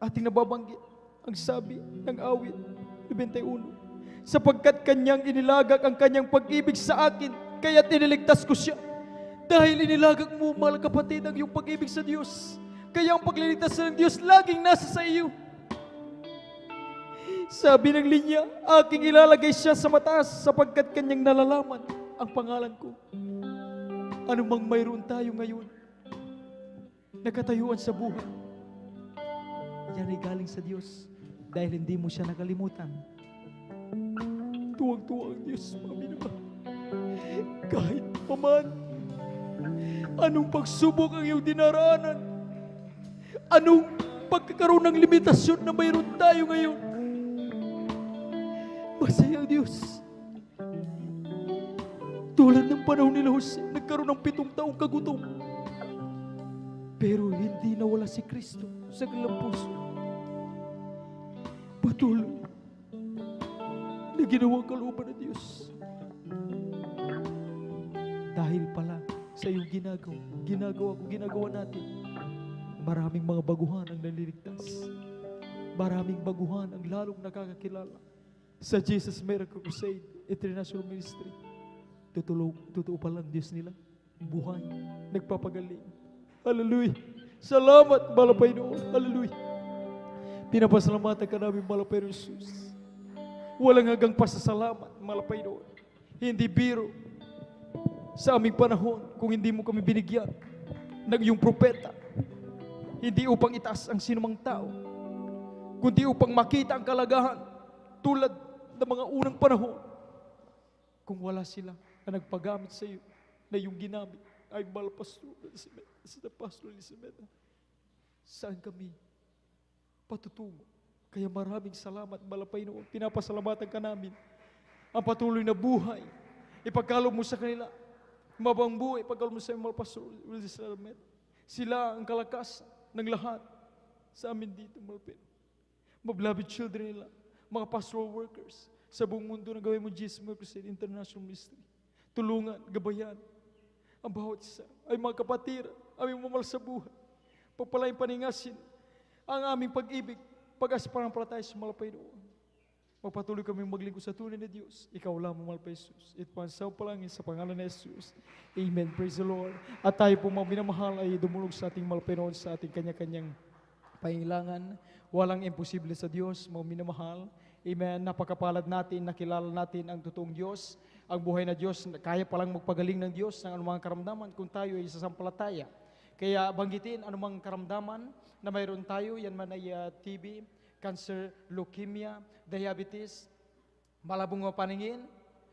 ating nababanggit. Ang sabi ng awit 91, sapagkat kanyang inilagak ang kanyang pag-ibig sa akin, kaya't iniligtas ko siya. Dahil inilagak mo, mahal kapatid, ang iyong pag-ibig sa Diyos, kaya ang pagliligtas ng Diyos laging nasa sa iyo. Sabi ng linya, aking ilalagay siya sa mataas, sapagkat kanyang nalalaman ang pangalan ko. Anumang mayroon tayo ngayon, nakatayuan sa buhay, yan ay galing sa Diyos. Dahil hindi mo siya nakalimutan. Tuwang-tuwa ang Diyos, mga minamahal. Kahit paman, anong pagsubok ang iyong dinaraanan, anong pagkakaroon ng limitasyon na mayroon tayo ngayon, masaya ang Diyos. Tulad ng panahon nila Jose, nagkaroon ng 7 taong kagutom. Pero hindi nawala si Kristo sa kanilang puso. Patuloy na ginawang kalooban ng Diyos. Dahil pala sa iyong ginagawa natin, maraming mga baguhan ang naliligtas. Maraming baguhan ang lalong nakakakilala sa Jesus Miracle Crusade International Ministry. Totoo pala ang Diyos nila. Buhay, nagpapagaling. Hallelujah. Salamat, malapay noon. Hallelujah. Pinapasalamatan ka namin, malapay noon, Jesus. Walang hanggang pasasalamat, malapay noon. Hindi biro sa aming panahon kung hindi mo kami binigyan ng iyong propeta. Hindi upang itaas ang sinumang tao, kundi upang makita ang kalagahan tulad ng mga unang panahon. Kung wala sila na nagpagamit sa iyo, na iyong ginamit ay Pastor Elizabeth, saan kami patutungo? Kaya maraming salamat, malapay noon. Pinapasalamatan ka namin. Ang patuloy na buhay, ipagkaloob mo sa kanila. Mabang buhay, ipagkaloob mo sa mga Pastor Elizabeth. Sila ang kalakas ng lahat sa amin dito, malapit. Beloved children nila, mga pastoral workers sa buong mundo na gawin mo Jesus Crusade International Ministry. Tulungan, gabayan ang bawat isa. Ay mga kapatid, aming mamahal sa buhay. Pagpalain paningasin ang aming pag-ibig, pag-asipanampalataya sa malapay doon. Magpatuloy kami maglingkod sa tunay na Diyos. Ikaw lamang, mahal pa Jesus. Ito ang sa palangin sa pangalan ni Jesus. Amen. Praise the Lord. At tayo po mga minamahal ay dumulog sa ating malapinoon sa ating kanya-kanyang pangailangan. Walang imposible sa Diyos, mga minamahal. Amen. Napakapalad natin, nakilala natin ang totoong Diyos. Ang buhay na Diyos, kaya palang magpagaling ng Diyos ng anumang karamdaman kung tayo ay sasampalataya. Kaya banggitin anumang karamdaman na mayroon tayo, yan man ay TB, cancer, leukemia, diabetes, malabong mga paningin,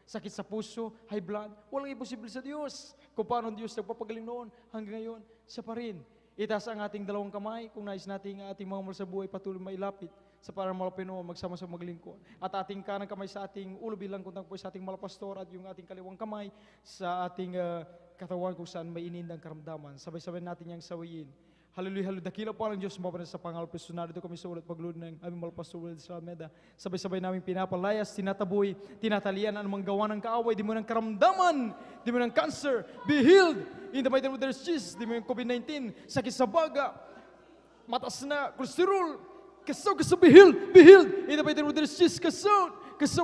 sakit sa puso, high blood, walang imposible sa Diyos. Kung paano ang Diyos nagpapagaling noon, hanggang ngayon, siya pa rin. Itaas ang ating dalawang kamay, kung nais nating ating mga mahal sa buhay patuloy mailapit sa parang malapino, magsama-sama maglingkod. At ating kanang kamay sa ating ulo bilang kuntang po sa ating malapastor at yung ating kaliwang kamay sa ating katawan kung saan may inindang karamdaman. Sabay-sabay natin yung sawayin. Hallelujah, hallelujah. Dakila po ang Diyos, mapapalit sa pangal personal. Dito kami sulat paglunod ng aming malapastor sa Almeda. Sabay-sabay namin pinapalayas, tinataboy, tinatalian anumang gawa ng kaaway, di mo ng karamdaman, di mo ng cancer, be healed. In the mighty name of Jesus, di mo yung COVID-19, sakit sa baga, matas na cholesterol, kasaw, be healed, be healed. In the mighty name of Jesus, kasaw,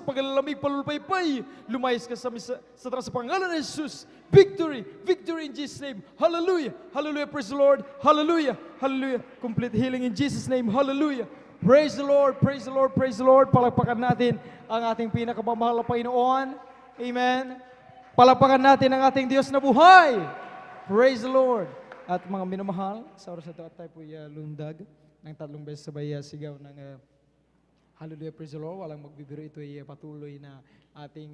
paglalamig, palulpaypay, lumayas ka sa taas sa pangalan ng Jesus. Victory, victory in Jesus' name. Hallelujah, hallelujah, praise the Lord. Hallelujah, hallelujah. Complete healing in Jesus' name. Hallelujah. Praise the Lord, praise the Lord, praise the Lord. Palakpakan natin ang ating pinakamamahal na Panginoon. Amen. Palakpakan natin ang ating Diyos na buhay. Praise the Lord. At mga minamahal, sa oras na ito at tayo po lundag ng 3 beses sabay sigaw ng hallelujah, praise the Lord. Walang magbibiro, ito ay patuloy na ating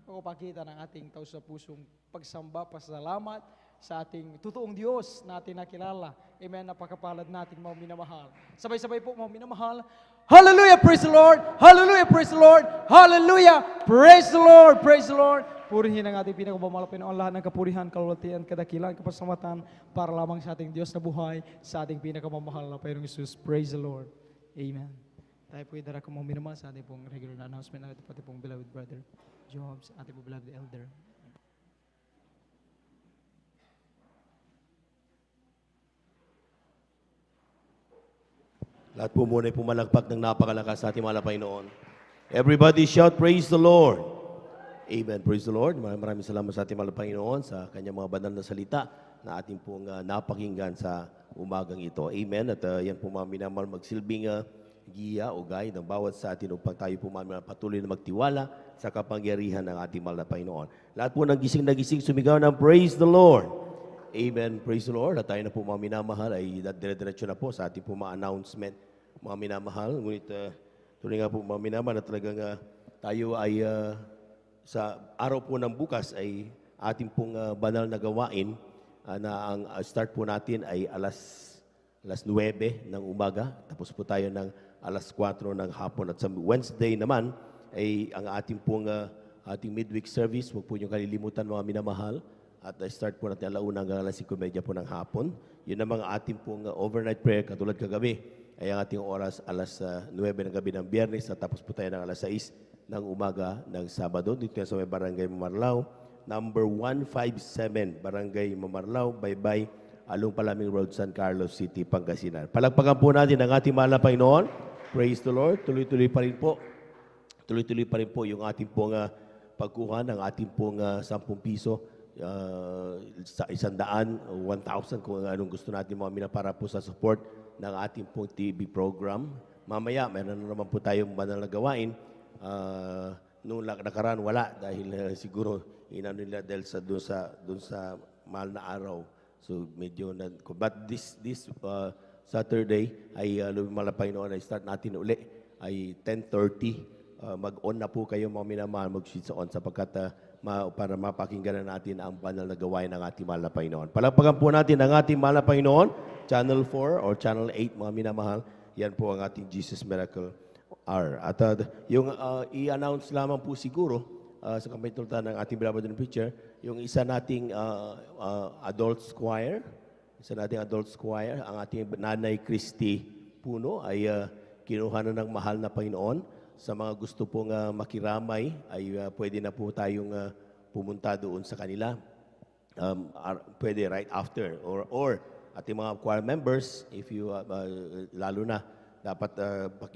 pagpapakita ng ating taos sa pusong pagsamba, pasalamat sa ating totoong Diyos na ating nakilala. Amen, napakapalad nating mga minamahal. Sabay-sabay po mga minamahal. Hallelujah, praise the Lord! Hallelujah, praise the Lord! Hallelujah, praise the Lord! Praise the Lord! Purihin ang ating pinakabamalapin ang lahat ng kapurihan, kalulatian, kadakilan, kapasamatan para lamang sa ating Diyos na buhay, sa ating pinakamamahal na Panginoong Jesus. Praise the Lord. Amen. Tayo po idara ko mga minamahal sa ating pong regular na announcement na ito pati pong beloved brother Jobs, ating pong beloved elder. Lahat po muna ay pumalagpak ng napakalakas sa ating mahal na Panginoon. Everybody shout, praise the Lord. Amen, praise the Lord. Maraming salamat sa ating mahal na Panginoon sa kanyang mga banal na salita na ating pong napakinggan sa umagang ito. Amen. At yan po mga minamahal magsilbing giya o guide ng bawat sa atin upang tayo po patuloy na magtiwala sa kapangyarihan ng ating mahal na Panginoon. Lahat po ng gising na gising sumigaw ng praise the Lord. Amen. Praise the Lord. At tayo na po mga minamahal ay dire-diretso na po sa ating po mga announcement, mga minamahal. Ngunit tuloy nga po mga minamahal na talagang tayo ay sa araw po ng bukas ay ating pong banal na gawain na ang start po natin ay alas 9 ng umaga. Tapos po tayo ng alas 4 ng hapon. At sa Wednesday naman ay ang ating pong ating midweek service. Huwag po niyong kalilimutan mga minamahal. At start po natin alauna hanggang alas 5:30 po ng hapon. Yun ang mga ating pong overnight prayer katulad kagabi. Ay ang ating oras alas 9 ng gabi ng Biyernes at tapos po tayo ng alas 6 ng umaga ng Sabado. Dito sa may Barangay Mamarlao, number 157, Barangay Mamarlao, Baybay, Along Palaming Road, San Carlos City, Pangasinan. Palagpagan po natin ang ating mahal na Panginoon. Praise the Lord. Tuloy-tuloy pa rin po. Tuloy-tuloy pa rin po yung ating pong pagkuha ng ating pong 10 piso. Sa 100, 1,000 kung anong gusto natin mga para po sa support ng ating pong TV program. Mamaya, meron na naman po tayong banal na gawain. Noong nakaraan, wala dahil siguro inano nila dahil doon sa mahal na araw. So medyo but this Saturday ay lumalapay noon ay start natin uli ay 10:30. Mag-on na po kayo mga minamahal, mag-switch on sapagkat para mapakinggan na natin ang banal na gawain ng ating mahal na Panginoon. Palagpagan po natin ang ating mahal na Panginoon, Channel 4 or Channel 8 mga minamahal. Yan po ang ating Jesus Miracle Hour. At yung i-announce lamang po siguro sa kamitultan ng ating beloved and preacher, yung isa nating adult choir, ang ating Nanay Christy Puno ay kinuha na ng mahal na Panginoon. Sa mga gusto pong makiramay ay pwede na po tayong pumunta doon sa kanila. Pwede right after or ating mga choir members if you lalo na dapat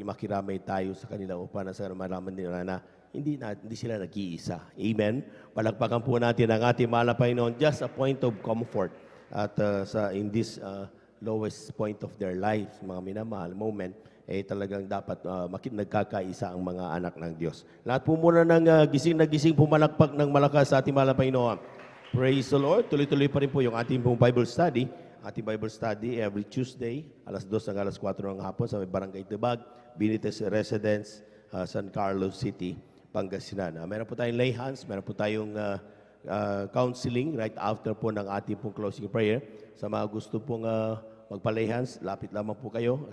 makiramay tayo sa kanila upang sa malaman nila na hindi sila nag-iisa. Amen. Palakpakan po natin ang ating mahal na Panginoon, just a point of comfort at in this lowest point of their lives, mga minamahal moment, talagang dapat nagkakaisa ang mga anak ng Diyos. Lahat po muna ng gising na gising, pumalakpak ng malakas sa ating mahal na Panginoon. Praise the Lord. Tuloy-tuloy pa rin po yung ating pong Bible study. Ating Bible study every Tuesday, alas 2 hanggang alas 4 ng hapon sa may Barangay Tibag, Benitez Residence, San Carlos City, Pangasinan. Meron po tayong lay hands, meron po tayong counseling right after po ng ating pong closing prayer. Sa mga gusto pong magpa-lay hands, lapit lamang po kayo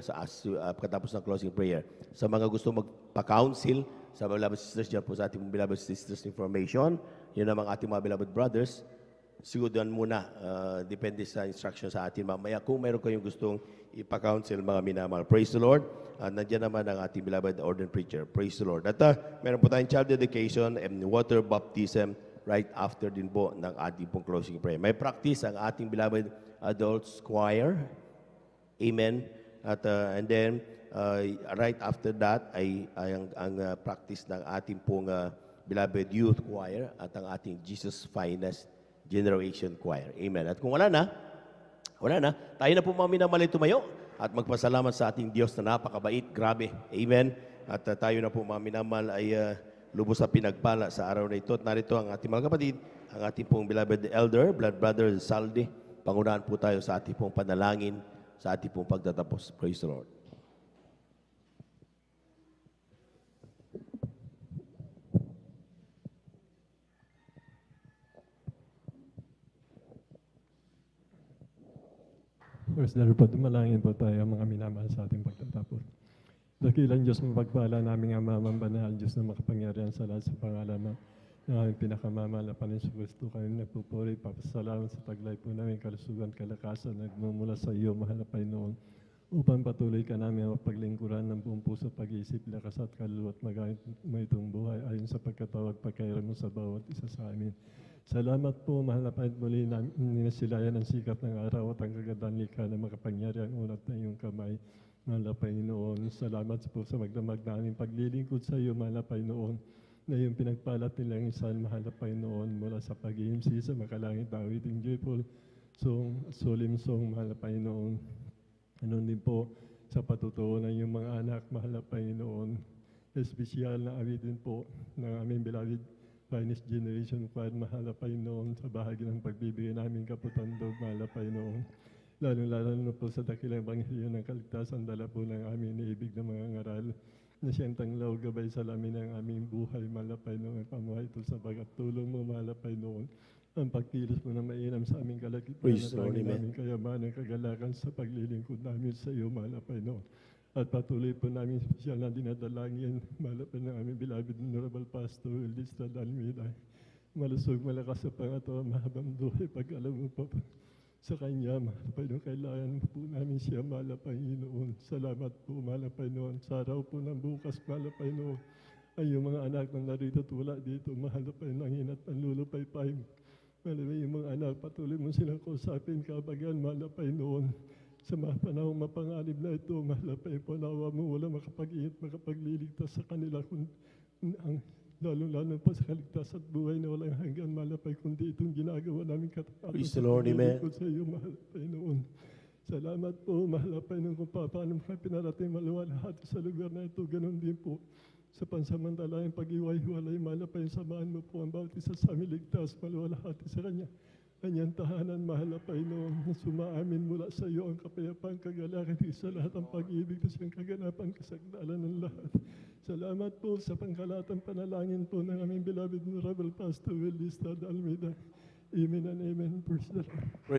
katapos ng closing prayer. Sa mga gusto magpa-counsel, sa mga beloved sisters, dyan po sa ating beloved sisters information, yun ang ating mga beloved brothers, siguran muna, depende sa instruction sa atin mamaya. Kung meron kayong gustong ipa-counsel, mga minamahal. Praise the Lord. Nandiyan naman ang ating beloved ordained preacher. Praise the Lord. At meron po tayong child dedication and water baptism right after din po ng ating pong closing prayer. May practice ang ating beloved adults choir. Amen. At and then right after that ay ang practice ng ating pong beloved youth choir at ang ating Jesus Finest Generation Choir. Amen. At kung wala na, tayo na po mga minamahal tumayo at magpasalamat sa ating Diyos na napakabait. Grabe. Amen. At tayo na po mga minamahal ay lubos sa pinagpala sa araw na ito. At narito ang ating mga kapatid, ang ating pong beloved elder, blood brother Saldi. Pangunahan po tayo sa ating pong panalangin, sa ating pong pagtatapos. Praise the Lord. First, lalo po, dumalangin po tayo mga minamahal sa ating pagtatapos. Dakilang Diyos, mapagpala namin ang mamambanahal Diyos na makapangyarihan sa lahat sa pangalaman ng aming pinakamamahal na Panginoon Kristo. Kami nagpupuri, papasalamat sa taglay po namin, kalusugan, kalakasan, nagmumula sa iyo, mahal na Panginoon, upang patuloy ka namin ang paglingkuran ng buong puso, pag-iisip, lakas at kaluluwa at magamit mo itong buhay ayon sa pagkatawag, pagkairan mo sa bawat isa sa amin. Salamat po, mahal na Panginoon, muli ninasilayan ang sikat ng araw at ang kagandang likha na makapangyarihan unat na iyong kamay, mahal na Panginoon. Salamat po sa magdamag na aming paglilingkod sa iyo, mahal na Panginoon, na iyong pinagpalat nilang isang mahal na Panginoon mula sa pag-iimsi sa makalangit na awiting joyful song, solemn song, mahal na Panginoon. Ano din po sa patutuo ng iyong mga anak, mahal na Panginoon. Espesyal na awitin po ng aming beloved Finest Generation Choir, mahal na Panginoon, sa bahagi ng pagbibigay namin kaputandog, mahal na Panginoon. Lalo-lalo na po sa dakilang banghilyo ng kaligtasan, dala po ng aming iniibig na mga ngaral na siyang tanglaw gabay sa lamin ng aming buhay, mahal na Panginoon, ang pamuhay ito sa bagat tulong mo, mahal na Panginoon. Ang pagkilos mo na mainam sa aming kalagitnaan Praise the Lord, at amen. aming kayamanan, kagalakan sa paglilingkod namin sa iyo, mahal na Panginoon. At patuloy po namin spesyal na dinadalangin, malapit ng aming beloved Honorable Pastor Lista Dalmida. Malusog, malakas sa pangato, mahabang buhay, pag-alam mo po sa kanya, mahal na Panginoon, kailangan po namin siya, mahal na Panginoon. Salamat po, mahal na Panginoon. Sa araw po ng bukas, mahal na Panginoon, ay yung mga anak na narito at wala dito, mahal na Panginoon, ang hinat ang lulupay-pay. Mahal na yung mga anak, patuloy mo silang kausapin, kabagan, mahal na Panginoon. Sa mga panahong mapanganib na ito, mahal na Panginoon, nawa mo wala makapag-iit, makapagliligtas sa kanila, lalo-lalo po sa kaligtas at buhay na walang hanggan, mahal na Panginoon, kundi itong ginagawa namin katapos. Praise the Lord, amen. Sa iyo, mahal na Panginoon. Salamat po, mahal na Panginoon, kung paano mga pinarating maluwalhati sa lugar na ito, ganun din po. Sa pansamantalang pag-iway-hiwalay, mahal na Panginoon, samahan mo po ang bawat isa sa aming ligtas, maluwalhati sa Kanya. Kanyang tahanan, mahal na Panginoon, na sumaamin mula sa iyo ang kapayapang kagalakan sa lahat ang pag-ibig na siyang kaganapan kasagdalan ng lahat. Salamat po sa pangkalatang panalangin po ng aming beloved Honorable Pastor Will Lista Almeida. Amen and amen. Praise the Lord.